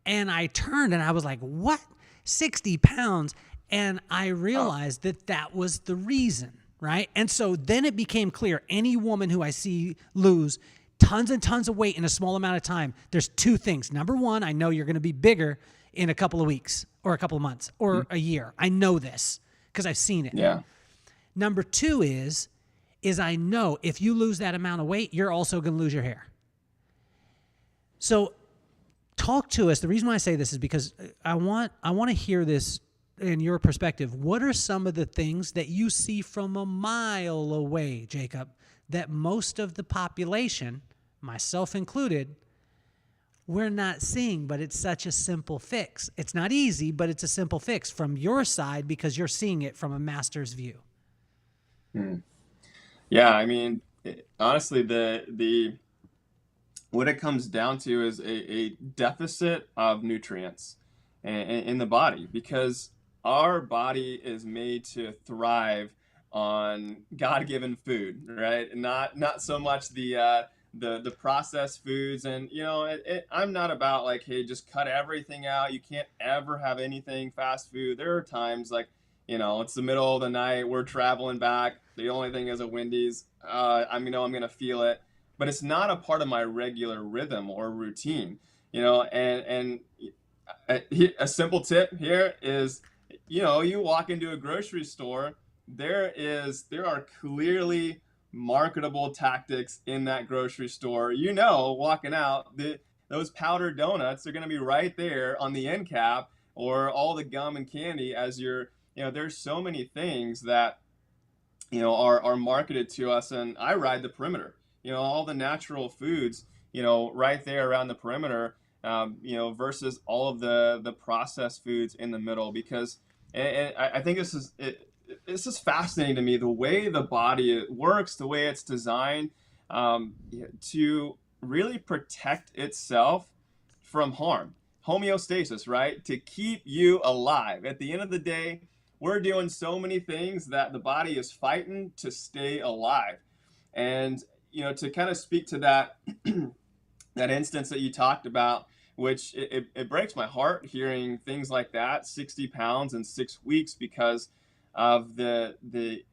And I turned and I was like, what? 60 pounds? And I realized that was the reason, right? And so then it became clear, any woman who I see lose tons and tons of weight in a small amount of time, there's two things. Number one, I know you're going to be bigger in a couple of weeks or a couple of months or a year. I know this because I've seen it. Yeah. Number two is I know if you lose that amount of weight, you're also going to lose your hair. So talk to us. The reason why I say this is because I want to hear this in your perspective. What are some of the things that you see from a mile away, Jacob, that most of the population, myself included, we're not seeing, but it's such a simple fix. It's not easy, but it's a simple fix from your side because you're seeing it from a master's view. Yeah, I mean, honestly, the what it comes down to is a deficit of nutrients in the body, because our body is made to thrive on God-given food, right? Not so much the processed foods. And I'm not about like, hey, just cut everything out. You can't ever have anything fast food. There are times like, it's the middle of the night, we're traveling back, the only thing is a Wendy's. I'm gonna feel it, but it's not a part of my regular rhythm or routine. And a simple tip here is, you walk into a grocery store, there are clearly marketable tactics in that grocery store. Walking out, those powdered donuts are going to be right there on the end cap, or all the gum and candy as you're, there's so many things that, are marketed to us. And I ride the perimeter, all the natural foods, right there around the perimeter, versus all of the processed foods in the middle, because and I think this is fascinating to me, the way the body works, the way it's designed to really protect itself from harm. Homeostasis, right? To keep you alive. At the end of the day, we're doing so many things that the body is fighting to stay alive. And, to kind of speak to that, that instance that you talked about, which it breaks my heart hearing things like that, 60 pounds in 6 weeks, because of the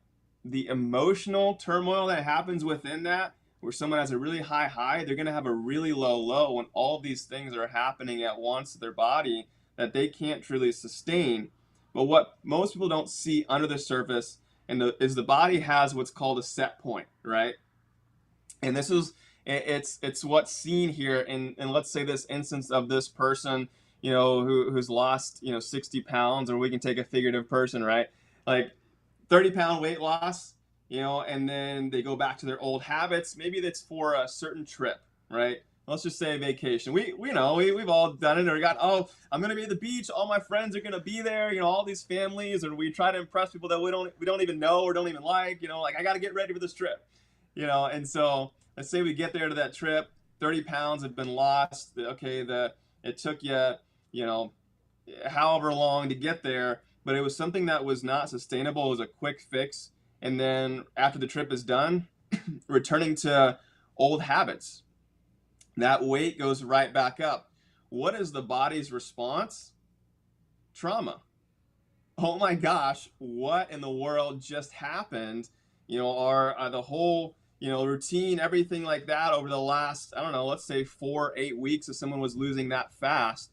emotional turmoil that happens within that, where someone has a really high, they're going to have a really low when all of these things are happening at once to their body that they can't truly sustain. But what most people don't see under the surface is the body has what's called a set point, right? And this is, it's what's seen here in let's say this instance of this person, who's lost, 60 pounds, or we can take a figurative person, right? Like 30-pound weight loss, and then they go back to their old habits. Maybe that's for a certain trip, right? Let's just say a vacation. We've all done it, or I'm going to be at the beach. All my friends are going to be there, all these families, and we try to impress people that we don't even know or don't even like, like I got to get ready for this trip, and so let's say we get there to that trip, 30 pounds have been lost. Okay. It took you, however long to get there. but it was something that was not sustainable. It was a quick fix. And then after the trip is done, returning to old habits, that weight goes right back up. What is the body's response? Trauma. Oh my gosh, what in the world just happened? Our the whole routine, everything like that over the last, I don't know, let's say 4-8 weeks, if someone was losing that fast,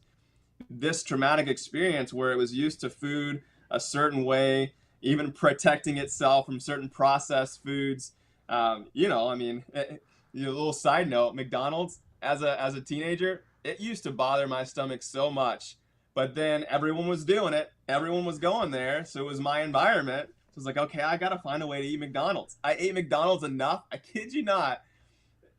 this traumatic experience where it was used to food a certain way, even protecting itself from certain processed foods. A little side note, McDonald's as a teenager, it used to bother my stomach so much, but then everyone was doing it, everyone was going there, so it was my environment. So it's like, okay, I gotta find a way to eat McDonald's. I ate McDonald's enough, I kid you not,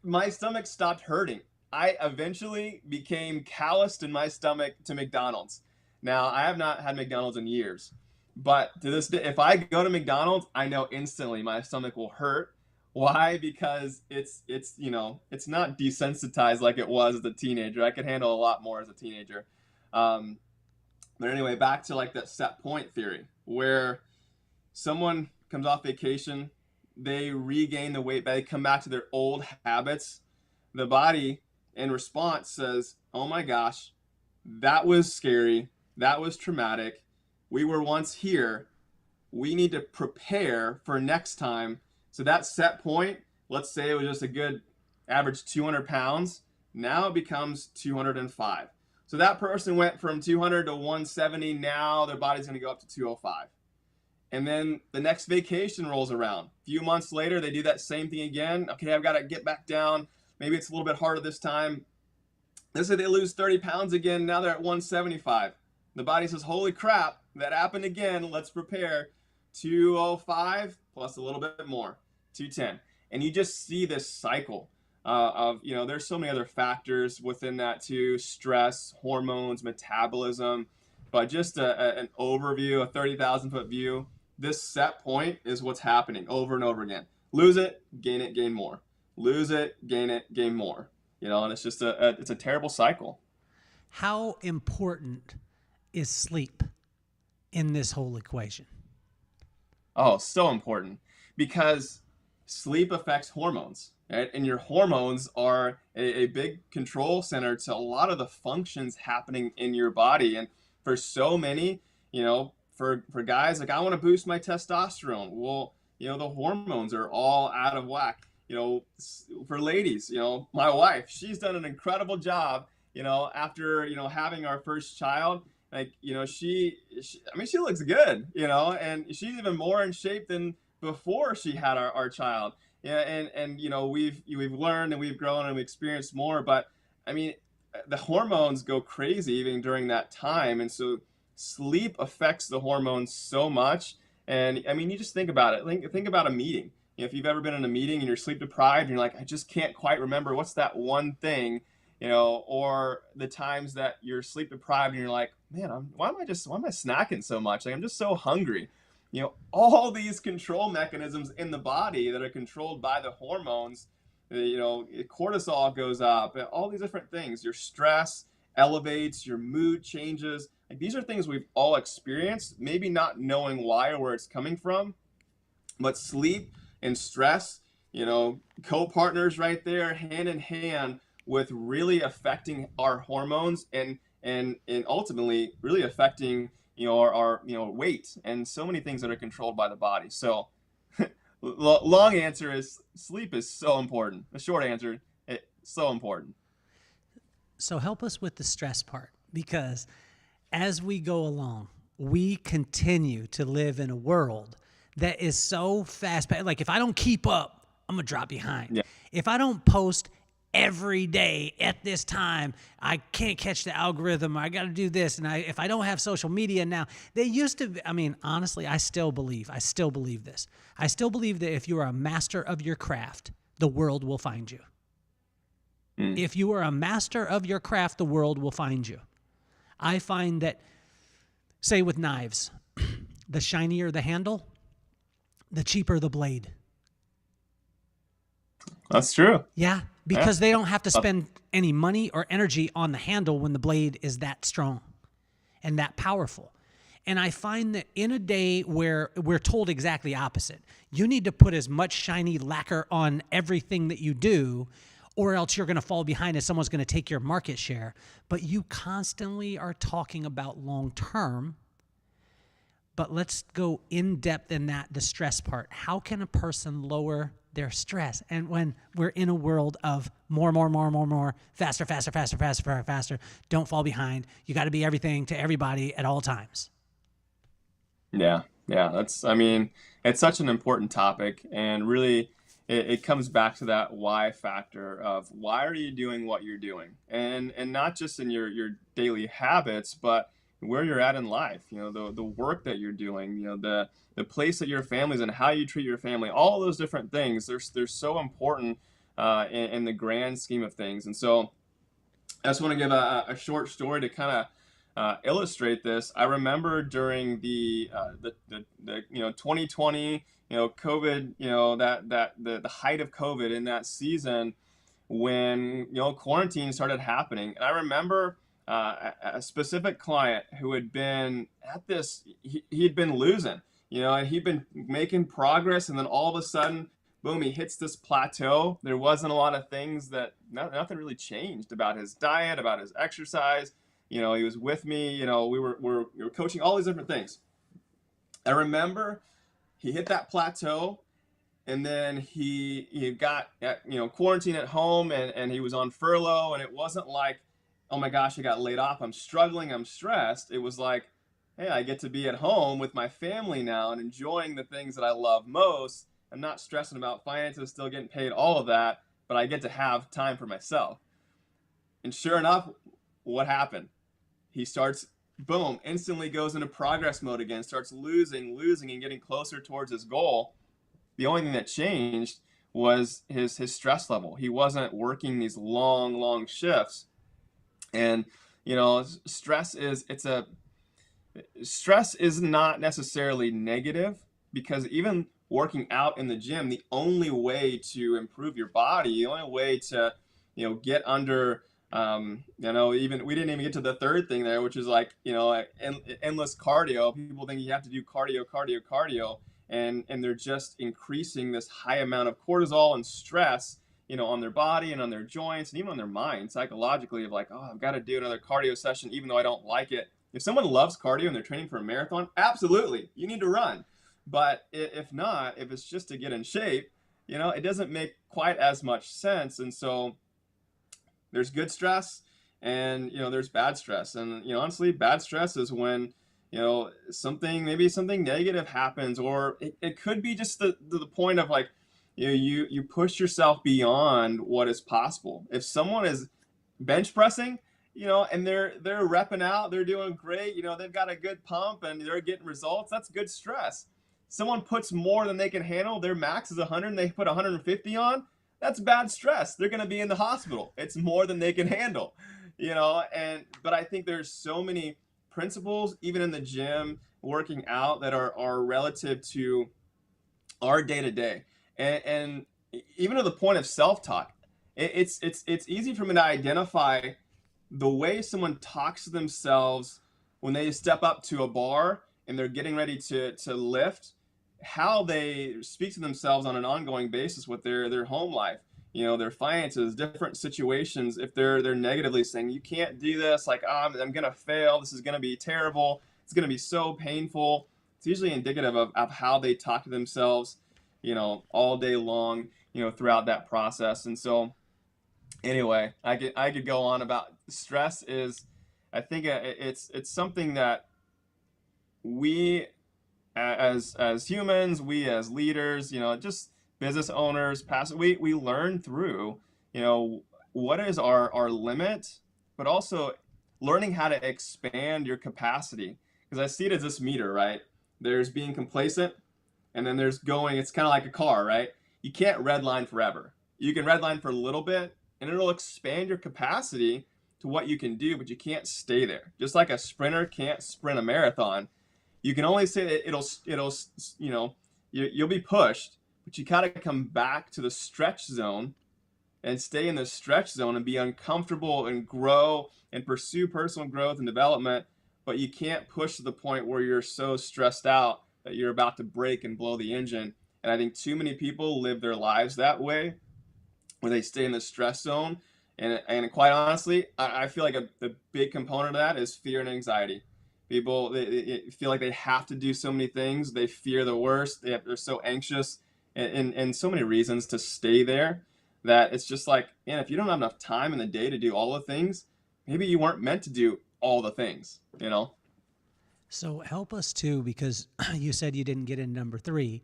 my stomach stopped hurting. I eventually became calloused in my stomach to McDonald's. Now, I have not had McDonald's in years, but to this day, if I go to McDonald's, I know instantly my stomach will hurt. Why? Because it's not desensitized like it was as a teenager. I could handle a lot more as a teenager. But anyway, back to like that set point theory, where someone comes off vacation, they regain the weight, they come back to their old habits. The body in response says, oh my gosh, that was scary. That was traumatic. We were once here. We need to prepare for next time. So that set point, let's say it was just a good average 200 pounds. Now it becomes 205. So that person went from 200 to 170. Now their body's going to go up to 205. And then the next vacation rolls around. A few months later, they do that same thing again. Okay, I've got to get back down. Maybe it's a little bit harder this time. Let's say they lose 30 pounds again. Now they're at 175. The body says, holy crap, that happened again. Let's prepare. 205 plus a little bit more, 210. And you just see this cycle of, there's so many other factors within that too: stress, hormones, metabolism. But just an overview, a 30,000 foot view, this set point is what's happening over and over again. Lose it, gain more. Lose it, gain more. And it's just it's a terrible cycle. How important is sleep in this whole equation? Oh, so important, because sleep affects hormones, right? And your hormones are a big control center to a lot of the functions happening in your body. And for so many, for guys, like, I want to boost my testosterone. Well, the hormones are all out of whack. For ladies, my wife, she's done an incredible job, after, having our first child. Like, she looks good, and she's even more in shape than before she had our child. Yeah. And we've learned and we've grown and we've experienced more, but the hormones go crazy even during that time. And so sleep affects the hormones so much. And you just think about it. Think about a meeting. If you've ever been in a meeting and you're sleep deprived and you're like, I just can't quite remember what's that one thing, or the times that you're sleep deprived and you're like, man, why am I snacking so much? Like, I'm just so hungry. All these control mechanisms in the body that are controlled by the hormones, cortisol goes up, all these different things. Your stress elevates, your mood changes. Like, these are things we've all experienced, maybe not knowing why or where it's coming from, but sleep and stress, co-partners right there, hand in hand with really affecting our hormones and ultimately really affecting our weight and so many things that are controlled by the body. So long answer is sleep is so important. The short answer, it's so important. So help us with the stress part, because as we go along, we continue to live in a world that is so fast. Like, if I don't keep up, I'm going to drop behind. Yeah. If I don't post every day at this time, I can't catch the algorithm. I got to do this. And if I don't have social media now, they used to, honestly, I still believe this. I still believe that if you are a master of your craft, the world will find you. If you are a master of your craft, the world will find you. I find that, say with knives, the shinier the handle, the cheaper the blade. That's true. Yeah, because they don't have to spend any money or energy on the handle when the blade is that strong and that powerful. And I find that in a day where we're told exactly opposite, you need to put as much shiny lacquer on everything that you do, or else you're going to fall behind and someone's going to take your market share. But you constantly are talking about long term. But let's go in depth in that, the stress part. How can a person lower their stress? And when we're in a world of more, faster, don't fall behind. You got to be everything to everybody at all times. Yeah, I mean, it's such an important topic, and really it comes back to that why factor of why are you doing what you're doing? And not just in your daily habits, but where you're at in life, the work that you're doing, the place that your family's in, how you treat your family, all those different things, they're so important in the grand scheme of things. And so I just want to give a short story to kind of illustrate this. I remember during the 2020, COVID, the height of COVID in that season when quarantine started happening. And I remember a specific client who had been at this, he had been losing, and he'd been making progress, and then all of a sudden, boom, he hits this plateau. There wasn't a lot of things nothing really changed about his diet, about his exercise. He was with me, we were coaching all these different things. I remember he hit that plateau, and then he got quarantine at home, and he was on furlough, and it wasn't like, oh my gosh, I got laid off, I'm struggling, I'm stressed. It was like, hey, I get to be at home with my family now and enjoying the things that I love most. I'm not stressing about finances, still getting paid, all of that, but I get to have time for myself. And sure enough, what happened? He starts, boom, instantly goes into progress mode again, starts losing and getting closer towards his goal. The only thing that changed was his stress level. He wasn't working these long shifts. And stress is not necessarily negative, because even working out in the gym, the only way to improve your body, the only way to get under even we didn't even get to the third thing there, which is like endless cardio. People think you have to do cardio, and they're just increasing this high amount of cortisol and stress on their body and on their joints and even on their mind psychologically, of like, oh, I've got to do another cardio session even though I don't like it. If someone loves cardio and they're training for a marathon, absolutely, you need to run. But if not, if it's just to get in shape, it doesn't make quite as much sense. And so there's good stress and, there's bad stress. And, honestly, bad stress is when, something negative happens, or it could be just the point of like, you push yourself beyond what is possible. If someone is bench pressing, and they're repping out, they're doing great, they've got a good pump and they're getting results, that's good stress. Someone puts more than they can handle, their max is 100 and they put 150 on, that's bad stress. They're going to be in the hospital. It's more than they can handle, but I think there's so many principles, even in the gym, working out, that are relative to our day-to-day. And even to the point of self-talk, it's easy for me to identify the way someone talks to themselves when they step up to a bar and they're getting ready to lift, how they speak to themselves on an ongoing basis with their home life, their finances, different situations. If they're negatively saying, you can't do this, like, oh, I'm gonna fail, this is gonna be terrible, it's gonna be so painful. It's usually indicative of how they talk to themselves all day long, throughout that process. And so anyway, I could go on about stress. I think it's something that we as humans, we as leaders, just business owners, we learn through, what is our limit, but also learning how to expand your capacity. Because I see it as this meter, right? There's being complacent, and then there's going, it's kind of like a car, right? You can't redline forever. You can redline for a little bit, and it'll expand your capacity to what you can do, but you can't stay there. Just like a sprinter can't sprint a marathon. You can only say that you'll be pushed, but you gotta come back to the stretch zone and stay in the stretch zone and be uncomfortable and grow and pursue personal growth and development but you can't push to the point where you're so stressed out that you're about to break and blow the engine. And I think too many people live their lives that way, where they stay in the stress zone. And quite honestly, I feel like a big component of that is fear and anxiety. People, they feel like they have to do so many things. They fear the worst. They're so anxious, and so many reasons to stay there, that it's just like, man, if you don't have enough time in the day to do all the things, maybe you weren't meant to do all the things, you know? So help us too, because you said you didn't get in number three.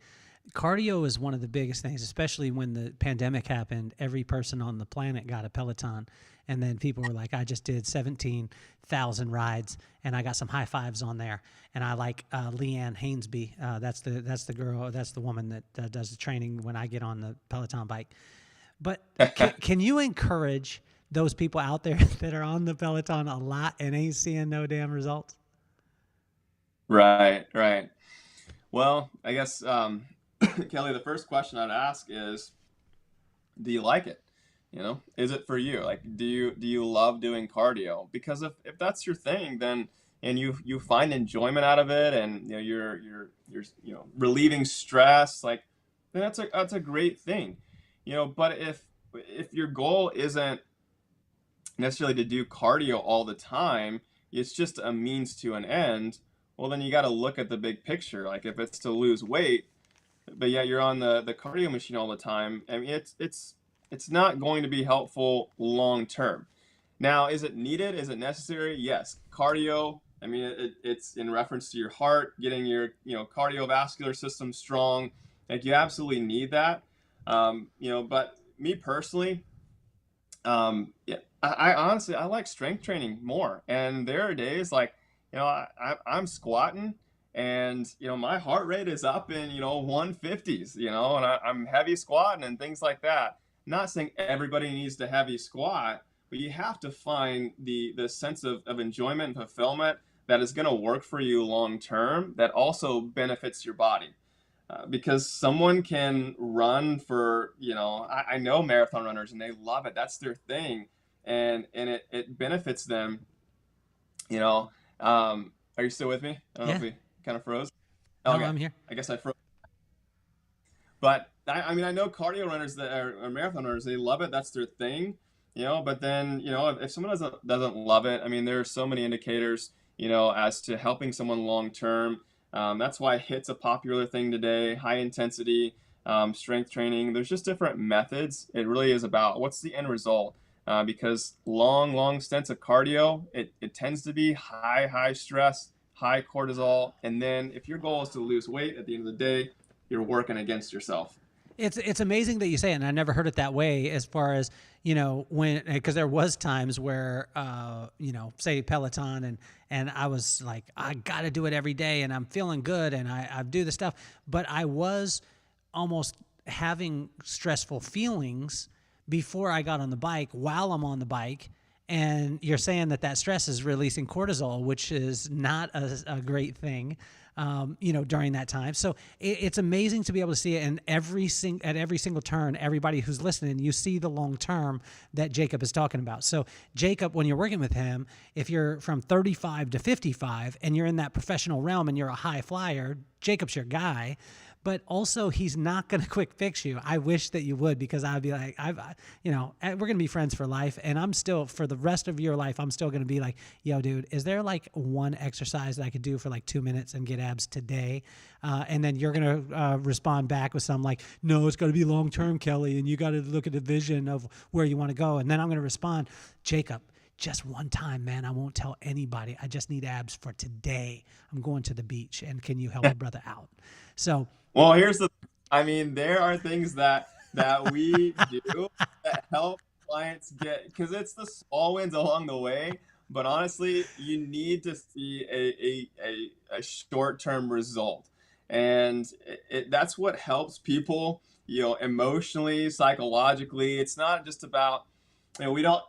Cardio is one of the biggest things, especially when the pandemic happened. Every person on the planet got a Peloton. And then people were like, I just did 17,000 rides and I got some high fives on there. And I like Leanne Hainsby. That's the girl, that's the woman that does the training when I get on the Peloton bike. But can you encourage those people out there that are on the Peloton a lot and ain't seeing no damn results? Right, right. Well, I guess, Kelly, the first question I'd ask is, do you like it? You know, is it for you? Like, do you love doing cardio? Because if that's your thing, then, and you find enjoyment out of it, and you know you're relieving stress, like, then that's a great thing. You know, but if your goal isn't necessarily to do cardio all the time, it's just a means to an end, well, then you got to look at the big picture. Like, if it's to lose weight, but yet you're on the cardio machine all the time, I mean, it's not going to be helpful long term. Now, is it needed? Is it necessary? Yes. Cardio, I mean, it's in reference to your heart, getting your cardiovascular system strong. Like, you absolutely need that. But me personally, yeah, I honestly, I like strength training more. And there are days like, I'm squatting, and my heart rate is up in 150s, and I'm heavy squatting and things like that. Not saying everybody needs to heavy squat, but you have to find the sense of enjoyment and fulfillment that is going to work for you long term, that also benefits your body. Because someone can run for, I know marathon runners and they love it. That's their thing. And it benefits them, you know. Are you still with me? I don't know Yeah. if we kind of froze. No, Okay. I'm here. I guess I froze. But I mean, I know cardio runners that are marathon runners, they love it. That's their thing, but then, if someone doesn't love it, I mean, there are so many indicators, as to helping someone long term. That's why HIIT's a popular thing today, high intensity strength training. There's just different methods. It really is about what's the end result. Because long stints of cardio, it tends to be high stress, high cortisol. And then if your goal is to lose weight at the end of the day, you're working against yourself. It's amazing that you say it, and I never heard it that way. As far as because there was times where say Peloton, and I was like, I got to do it every day, and I'm feeling good, and I do the stuff, but I was almost having stressful feelings before I got on the bike, while I'm on the bike. And you're saying that stress is releasing cortisol, which is not a great thing, during that time. So it's amazing to be able to see it at every single turn. Everybody who's listening, you see the long term that Jacob is talking about. So Jacob, when you're working with him, if you're from 35 to 55 and you're in that professional realm and you're a high flyer, Jacob's your guy. But also, he's not going to quick fix you. I wish that you would, because I'd be like, we're going to be friends for life. And I'm still, for the rest of your life, I'm still going to be like, yo, dude, is there like one exercise that I could do for like 2 minutes and get abs today? And then you're going to respond back with some like, no, it's got to be long-term, Kelly. And you got to look at the vision of where you want to go. And then I'm going to respond, Jacob, just one time, man. I won't tell anybody. I just need abs for today. I'm going to the beach, and can you help a brother out? So, well, there are things that we do that help clients get, because it's the small wins along the way. But honestly, you need to see a short-term result, and that's what helps people, emotionally, psychologically. It's not just about, we don't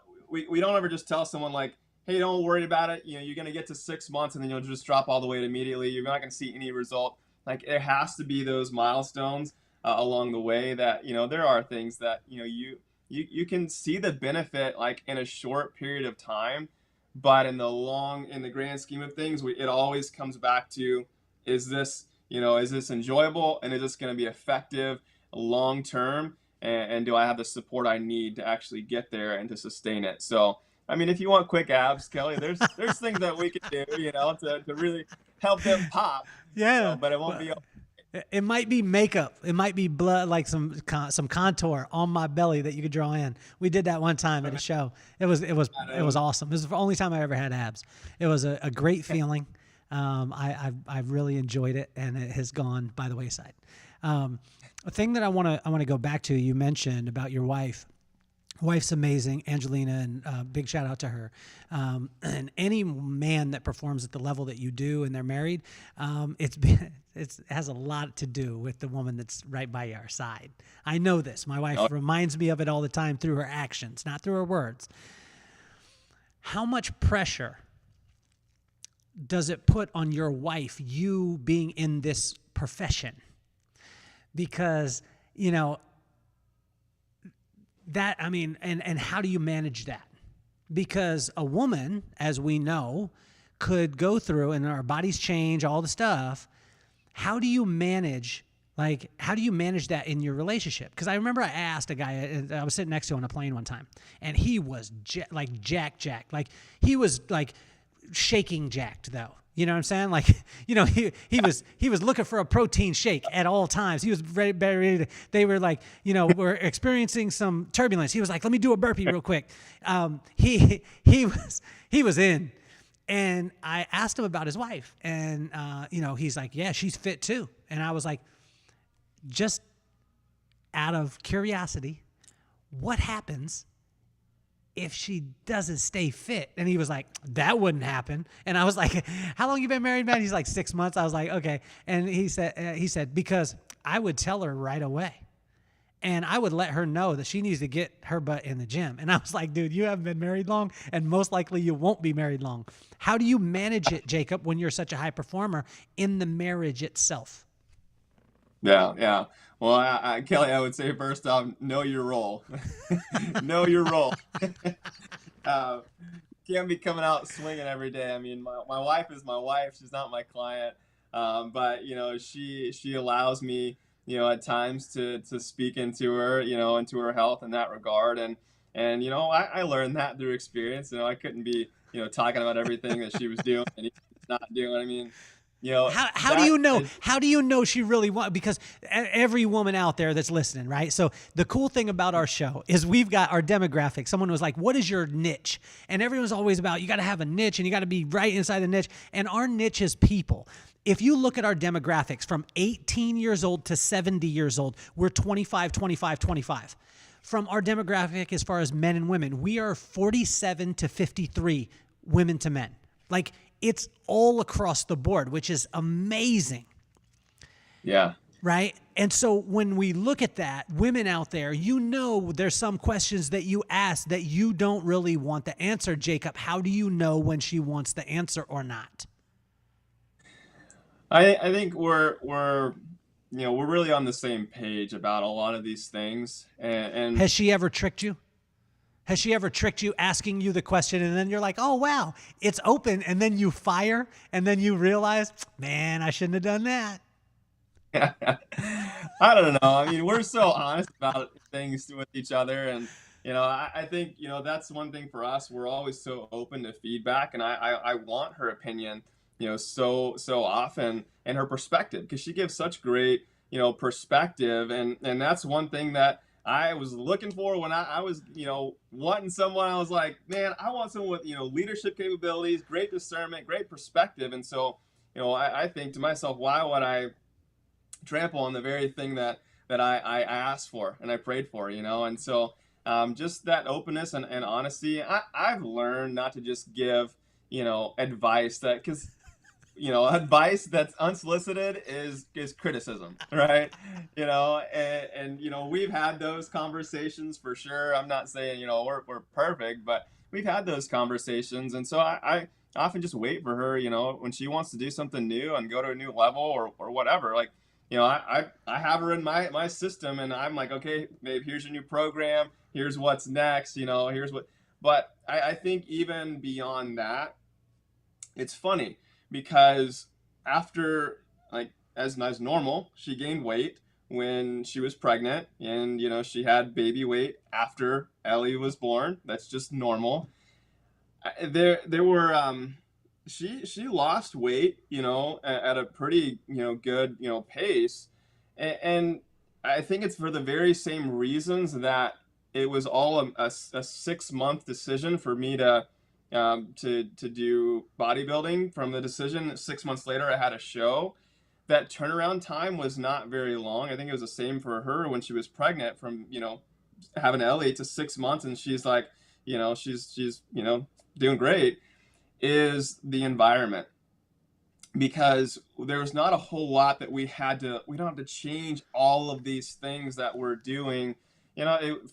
ever just tell someone like, hey, don't worry about it. You're going to get to 6 months and then you'll just drop all the weight immediately. You're not going to see any result. Like, it has to be those milestones along the way that, there are things that, you can see the benefit like in a short period of time, But in the grand scheme of things, it always comes back to, is this, is this enjoyable, and is this going to be effective long term? And do I have the support I need to actually get there and to sustain it? So, I mean, if you want quick abs, Kelly, there's things that we can do, to really help them pop, Yeah. but it won't Well, be. it might be makeup. It might be blood, like some contour on my belly that you could draw in. We did that one time at a show. It was awesome. It was the only time I ever had abs. It was a great feeling. I've really enjoyed it, and it has gone by the wayside. A thing that I want to go back to, you mentioned about your wife. Wife's amazing, Angelina, and big shout out to her. And any man that performs at the level that you do, and they're married, it has a lot to do with the woman that's right by your side. I know this. My wife reminds me of it all the time through her actions, not through her words. How much pressure does it put on your wife, you being in this profession? Because, that, I mean, and how do you manage that? Because a woman, as we know, could go through, and our bodies change, all the stuff. How do you manage that in your relationship? Because I remember I asked a guy, I was sitting next to him on a plane one time, and he was jacked. Like, he was like shaking jacked, though. You know what I'm saying? Like, he was looking for a protein shake at all times. He was ready to, they were like, we're experiencing some turbulence. He was like, let me do a burpee real quick. He was in. And I asked him about his wife, and, he's like, yeah, she's fit too. And I was like, just out of curiosity, what happens if she doesn't stay fit? And he was like, that wouldn't happen. And I was like, how long you been married, man? He's like, 6 months. I was like, okay. And he said, because I would tell her right away. And I would let her know that she needs to get her butt in the gym. And I was like, dude, you haven't been married long, and most likely you won't be married long. How do you manage it, Jacob, when you're such a high performer in the marriage itself? Yeah. Well, Kelly, I would say first off, know your role. Know your role. uh, can't be coming out swinging every day. I mean, my wife is my wife. She's not my client. But she allows me, at times to speak into her, into her health in that regard. And I learned that through experience. I couldn't be, talking about everything that she was doing and not doing. I mean, how do you know? How do you know she really wants? Because every woman out there that's listening, right? So the cool thing about our show is we've got our demographic. Someone was like, "What is your niche?" And everyone's always about, you got to have a niche, and you got to be right inside the niche. And our niche is people. If you look at our demographics from 18 years old to 70 years old, we're 25, 25, 25. From our demographic as far as men and women, we are 47 to 53 women to men. Like, it's all across the board, which is amazing. Yeah. Right? And so when we look at that, women out there, there's some questions that you ask that you don't really want the answer, Jacob. How do you know when she wants the answer or not? I think we're really on the same page about a lot of these things. And has she ever tricked you? Has she ever tricked you, asking you the question, and then you're like, oh, wow, it's open, and then you fire, and then you realize, man, I shouldn't have done that? I don't know. I mean, we're so honest about things with each other. And, I think, that's one thing for us. We're always so open to feedback. And I want her opinion, so often, and her perspective, because she gives such great, perspective. And that's one thing that I was looking for when I was, wanting someone. I was like, man, I want someone with, leadership capabilities, great discernment, great perspective. And so, I think to myself, why would I trample on the very thing that I asked for and I prayed for, And so just that openness and honesty, I've learned not to just give, advice because advice that's unsolicited is criticism, right? And we've had those conversations for sure. I'm not saying, we're perfect, but we've had those conversations. And so I often just wait for her, when she wants to do something new and go to a new level or whatever. Like, I have her in my system, and I'm like, okay, babe, here's your new program. Here's what's next. Here's what. But I think even beyond that, it's funny because after, like, as normal, she gained weight when she was pregnant, and she had baby weight after Ellie was born. That's just normal. There were she lost weight, at a pretty, good, pace. And I think it's for the very same reasons that it was all a 6-month decision for me to do bodybuilding. From the decision, 6 months later, I had a show. That turnaround time was not very long. I think it was the same for her when she was pregnant, from, having Ellie to 6 months, and she's like, she's doing great. Is the environment, because there was not a whole lot that we don't have to change all of these things that we're doing.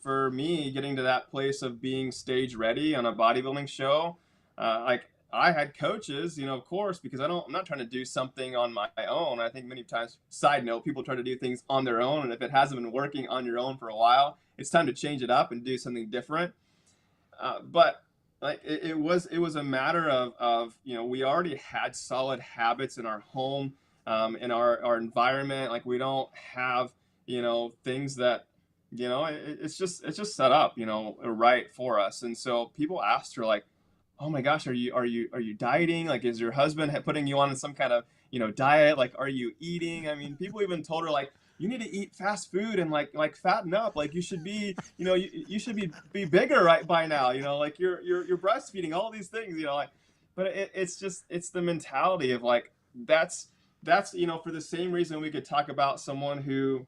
For me, getting to that place of being stage ready on a bodybuilding show, like, I had coaches, of course, because I'm not trying to do something on my own. I think many times, side note, people try to do things on their own, and if it hasn't been working on your own for a while, it's time to change it up and do something different. But like, it was a matter of we already had solid habits in our home, in our environment. Like, we don't have things that it's just set up right for us. And so people asked her, like, oh my gosh, are you dieting? Like, is your husband putting you on some kind of diet? Like, are you eating? I mean, people even told her, like, you need to eat fast food and like fatten up. Like, you should be you should be bigger right by now. Like, you're breastfeeding, all these things. Like, but it's the mentality of, like, that's for the same reason we could talk about someone who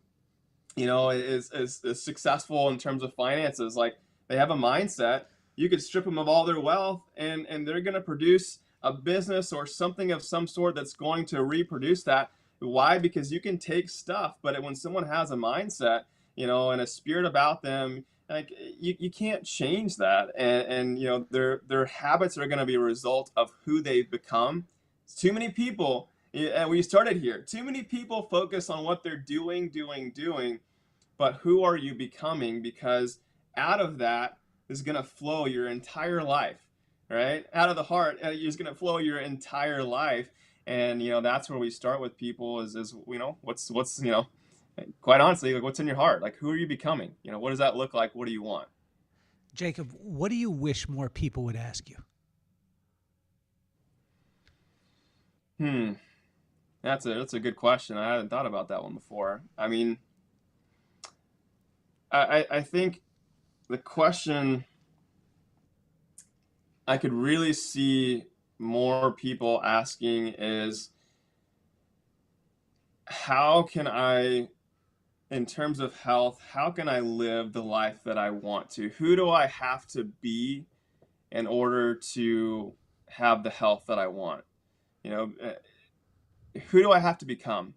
is successful in terms of finances. Like, they have a mindset. You could strip them of all their wealth, and they're going to produce a business or something of some sort that's going to reproduce that. Why? Because you can take stuff, but when someone has a mindset, and a spirit about them, like, you can't change that. And their habits are going to be a result of who they've become. Too many people, and we started here, too many people focus on what they're doing, but who are you becoming? Because out of that is going to flow your entire life, right? Out of the heart, it's going to flow your entire life. And that's where we start with people is what's quite honestly, like, what's in your heart? Like, who are you becoming? What does that look like? What do you want? Jacob, what do you wish more people would ask you? That's a good question. I hadn't thought about that one before. I mean, I think the question I could really see more people asking is, how can I, in terms of health, how can I live the life that I want to? Who do I have to be in order to have the health that I want? Who do I have to become,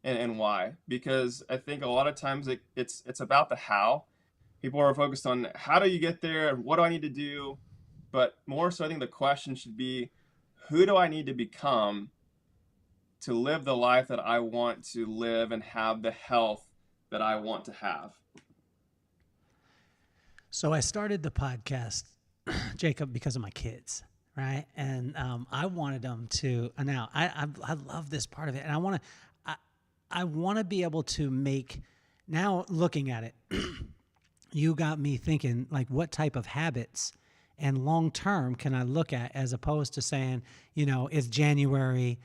and why? Because I think a lot of times it's about the how. People are focused on, how do you get there? What do I need to do? But more so, I think the question should be, who do I need to become to live the life that I want to live and have the health that I want to have? So I started the podcast, Jacob, because of my kids, right? And I wanted them to. Now I love this part of it, and I want to be able to make. Now, looking at it, you got me thinking, like, what type of habits and long term can I look at, as opposed to saying, it's January,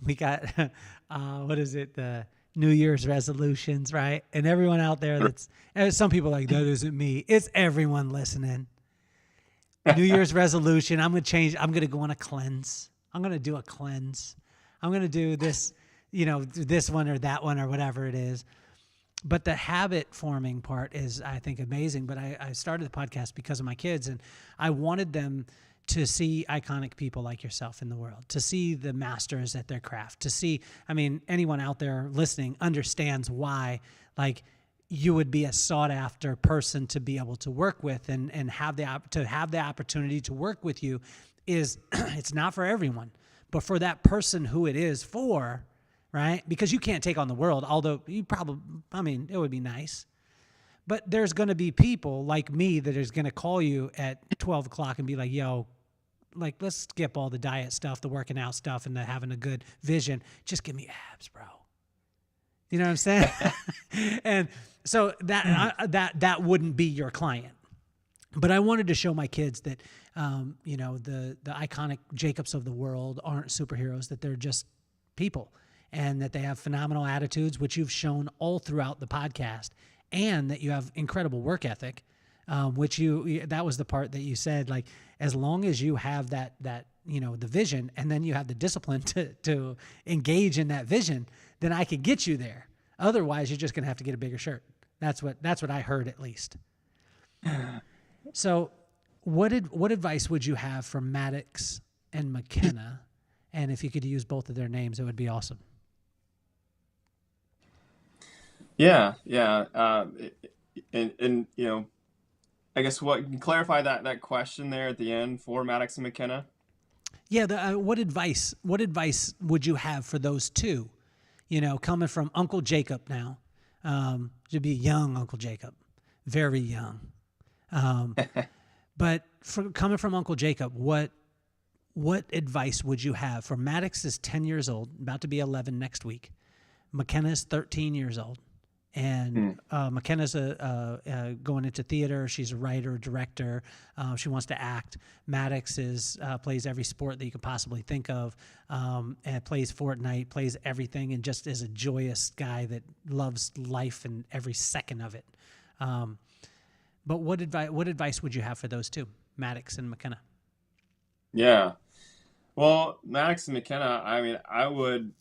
we got what is it, the New Year's resolutions, right? And everyone out there and some people are like, that isn't me. It's everyone listening. New Year's resolution, I'm going to change. I'm going to go on a cleanse. I'm going to do a cleanse. I'm going to do this, this one or that one or whatever it is. But the habit forming part is, I think, amazing. But I started the podcast because of my kids, and I wanted them to see iconic people like yourself in the world, to see the masters at their craft, to see, anyone out there listening understands why, like, you would be a sought after person to be able to work with and have the opportunity to work with you. Is it's not for everyone, but for that person who it is for, right? Because you can't take on the world, although you probably, it would be nice. But there's going to be people like me that is going to call you at 12 o'clock and be like, yo, like, let's skip all the diet stuff, the working out stuff, and the having a good vision. Just give me abs, bro. You know what I'm saying? And so that wouldn't be your client. But I wanted to show my kids that, the iconic Jacobs of the world aren't superheroes, that they're just people, and that they have phenomenal attitudes, which you've shown all throughout the podcast, and that you have incredible work ethic, which that was the part that you said, like, as long as you have that the vision, and then you have the discipline to engage in that vision, then I could get you there. Otherwise, you're just going to have to get a bigger shirt. That's what I heard, at least. So what advice would you have for Maddox and McKenna? And if you could use both of their names, it would be awesome. Yeah. And I guess clarify that question there at the end for Maddox and McKenna. Yeah. What advice would you have for those two? Coming from Uncle Jacob now, to be young Uncle Jacob, very young. But coming from Uncle Jacob, what advice would you have for Maddox is 10 years old, about to be 11 next week. McKenna is 13 years old. And McKenna's going into theater. She's a writer, director. She wants to act. Maddox plays every sport that you could possibly think of, and plays Fortnite, plays everything, and just is a joyous guy that loves life and every second of it. But what advice would you have for those two, Maddox and McKenna? Yeah. Well, Maddox and McKenna, I mean, I would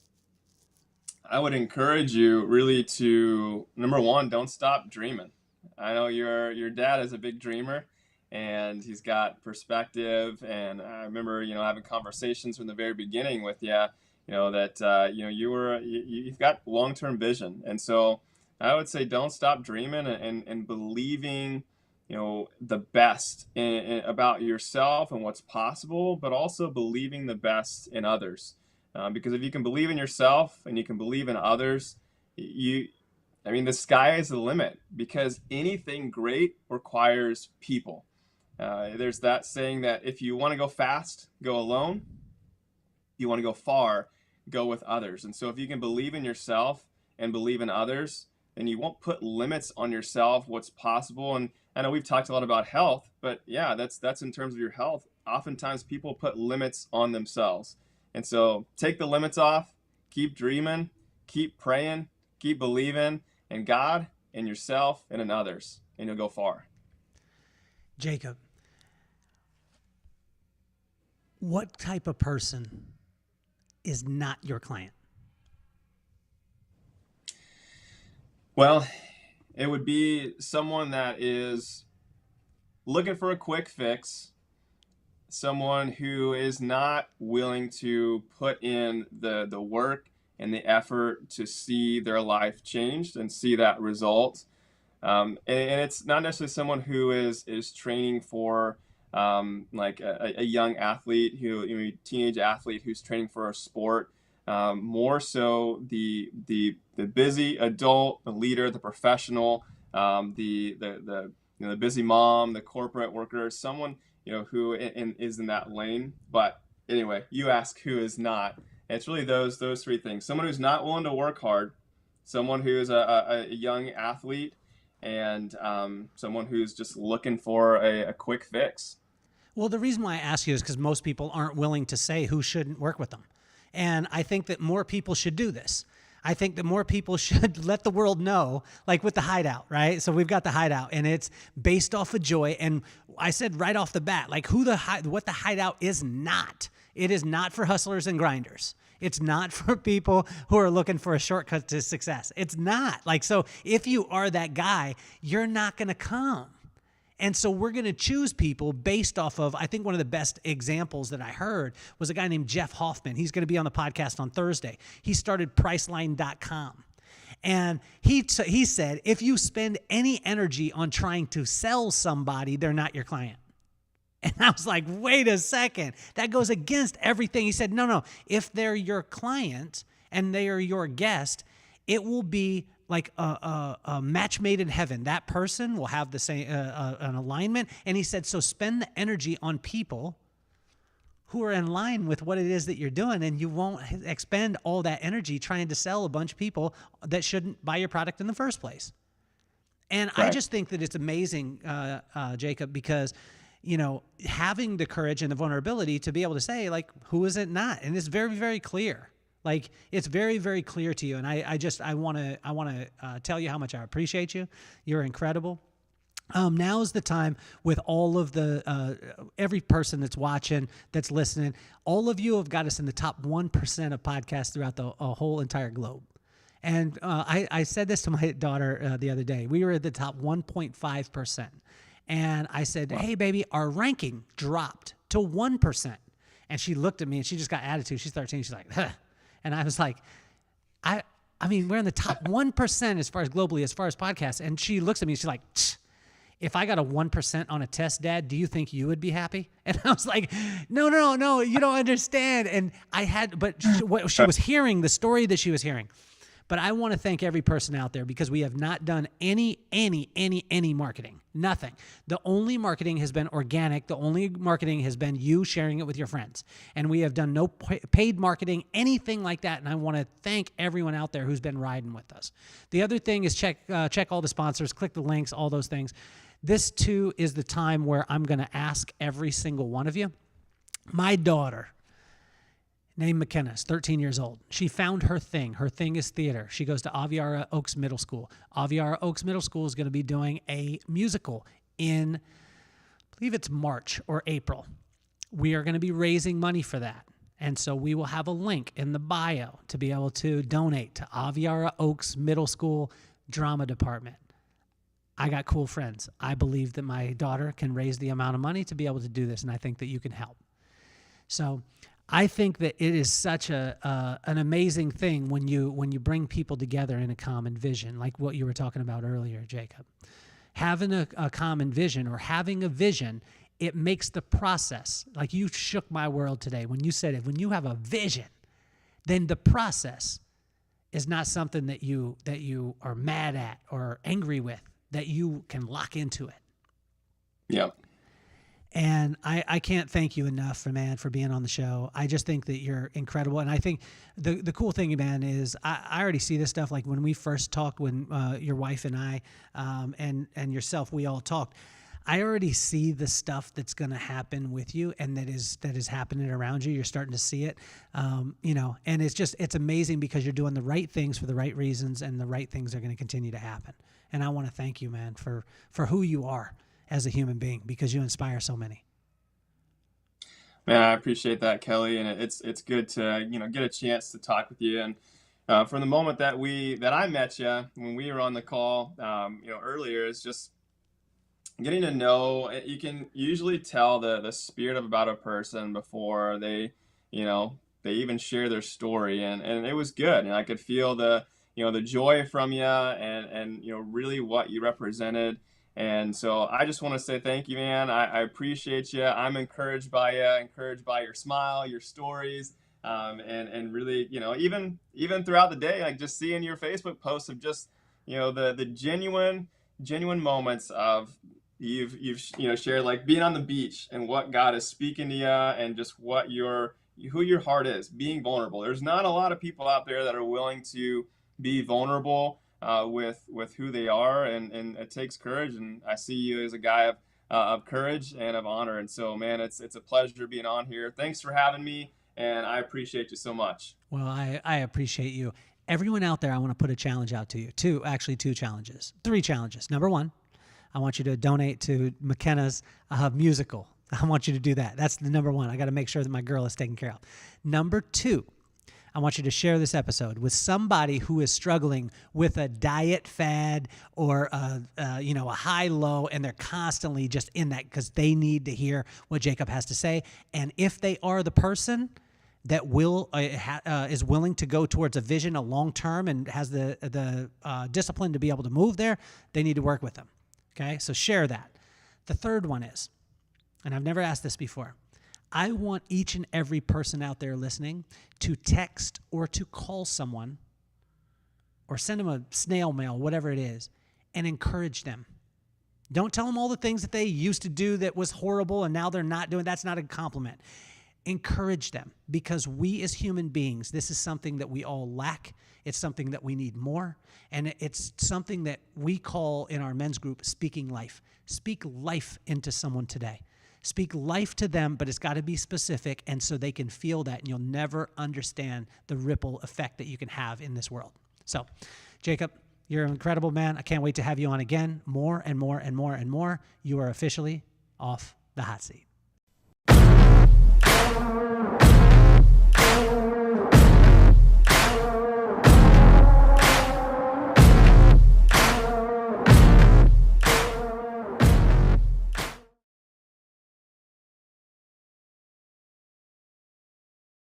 encourage you really to, number one, don't stop dreaming. I know your dad is a big dreamer, and he's got perspective. And I remember, having conversations from the very beginning with you, that you've got long-term vision. And so I would say don't stop dreaming and believing, the best about yourself and what's possible, but also believing the best in others. Because if you can believe in yourself and you can believe in others, the sky is the limit, because anything great requires people. There's that saying that if you want to go fast, go alone. If you want to go far, go with others. And so if you can believe in yourself and believe in others, then you won't put limits on yourself, what's possible. And I know we've talked a lot about health, but yeah, that's in terms of your health. Oftentimes people put limits on themselves. And so take the limits off, keep dreaming, keep praying, keep believing in God and yourself and in others, and you'll go far. Jacob, what type of person is not your client? Well, it would be someone that is looking for a quick fix, someone who is not willing to put in the work and the effort to see their life changed and see that result. And it's not necessarily someone who is training for like a young athlete, teenage athlete who's training for a sport. More so the busy adult, the leader, the professional, the busy mom, the corporate worker, someone who is in that lane. But anyway, you ask who is not. It's really those three things: someone who's not willing to work hard, someone who's a young athlete, and someone who's just looking for a quick fix. Well, the reason why I ask you is because most people aren't willing to say who shouldn't work with them. And I think that more people should do this. I think that more people should let the world know, like with the HIDEOUT, right? So we've got the HIDEOUT, and it's based off of joy. And I said right off the bat, like what the HIDEOUT is not. It is not for hustlers and grinders. It's not for people who are looking for a shortcut to success. It's not. So if you are that guy, you're not going to come. And so we're going to choose people based off of, I think one of the best examples that I heard was a guy named Jeff Hoffman. He's going to be on the podcast on Thursday. He started Priceline.com. And he said, if you spend any energy on trying to sell somebody, they're not your client. And I was like, wait a second. That goes against everything. He said, no. If they're your client and they are your guest, it will be like a match made in heaven. That person will have the same an alignment. And he said, so spend the energy on people who are in line with what it is that you're doing, and you won't expend all that energy trying to sell a bunch of people that shouldn't buy your product in the first place. And Right. I just think that it's amazing, Jacob, because, you know, having the courage and the vulnerability to be able to say, like, who is it not? And it's very, very clear. Like, it's very, very clear to you. And I want to tell you how much I appreciate you. You're incredible. Now is the time with all of the, every person that's watching, that's listening, all of you have got us in the top 1% of podcasts throughout the whole entire globe. And I said this to my daughter the other day. We were at the top 1.5%. And I said, hey, baby, our ranking dropped to 1%. And she looked at me and she just got attitude. She's 13. She's like, huh. And I was like, I mean, we're in the top 1% as far as globally, as far as podcasts. And she looks at me and she's like, if I got a 1% on a test, Dad, do you think you would be happy? And I was like, no, you don't understand. And what she was hearing, the story that she was hearing. But I want to thank every person out there, because we have not done any marketing, nothing. The only marketing has been organic. The only marketing has been you sharing it with your friends. And we have done no paid marketing, anything like that. And I want to thank everyone out there who's been riding with us. The other thing is check all the sponsors, click the links, all those things. This too is the time where I'm going to ask every single one of you. My daughter, named McKenna, is 13 years old. She found her thing. Her thing is theater. She goes to Aviara Oaks Middle School. Aviara Oaks Middle School is going to be doing a musical in, I believe it's March or April. We are going to be raising money for that. And so we will have a link in the bio to be able to donate to Aviara Oaks Middle School Drama Department. I got cool friends. I believe that my daughter can raise the amount of money to be able to do this, and I think that you can help. So I think that it is such an amazing thing when you bring people together in a common vision, like what you were talking about earlier, Jacob. Having a common vision, or having a vision, it makes the process, like you shook my world today when you said it. When you have a vision, then the process is not something that you are mad at or angry with, that you can lock into it. Yep. And I can't thank you enough for being on the show. I just think that you're incredible. And I think the cool thing, man, is I already see this stuff. Like when we first talked, when your wife and I and yourself, we all talked. I already see the stuff that's going to happen with you, and that is happening around you. You're starting to see it, and it's amazing, because you're doing the right things for the right reasons, and the right things are going to continue to happen. And I want to thank you, man, for who you are as a human being, because you inspire so many. Man, I appreciate that, Kelly, and it's good to get a chance to talk with you. And from the moment that I met you when we were on the call, earlier, is just getting to know. You can usually tell the spirit about a person before they even share their story, and it was good, and I could feel the joy from you, and really what you represented. And so I just want to say thank you, man. I appreciate you. I'm encouraged by you, encouraged by your smile, your stories, and really, even throughout the day, like just seeing your Facebook posts of just, the genuine moments of you've shared, like being on the beach and what God is speaking to you, and just who your heart is, being vulnerable. There's not a lot of people out there that are willing to be vulnerable with who they are, and it takes courage. And I see you as a guy of courage and of honor. And so, man, it's a pleasure being on here. Thanks for having me, and I appreciate you so much. Well, I appreciate you. Everyone out there, I want to put a challenge out to you. Two challenges, 3 challenges. Number 1, I want you to donate to McKenna's musical. I want you to do that. That's the number 1. I got to make sure that my girl is taken care of. Number 2, I want you to share this episode with somebody who is struggling with a diet fad or a high-low, and they're constantly just in that because they need to hear what Jacob has to say. And if they are the person that is willing to go towards a vision, a long-term, and has the discipline to be able to move there, they need to work with them. Okay, so share that. The third one is, and I've never asked this before, I want each and every person out there listening to text or to call someone or send them a snail mail, whatever it is, and encourage them. Don't tell them all the things that they used to do that was horrible and now they're not doing. That's not a compliment. Encourage them, because we as human beings, this is something that we all lack. It's something that we need more. And it's something that we call in our men's group speaking life. Speak life into someone today. Speak life to them, but it's got to be specific, and so they can feel that, and you'll never understand the ripple effect that you can have in this world. So, Jacob, you're an incredible man. I can't wait to have you on again. More and more and more and more. You are officially off the hot seat.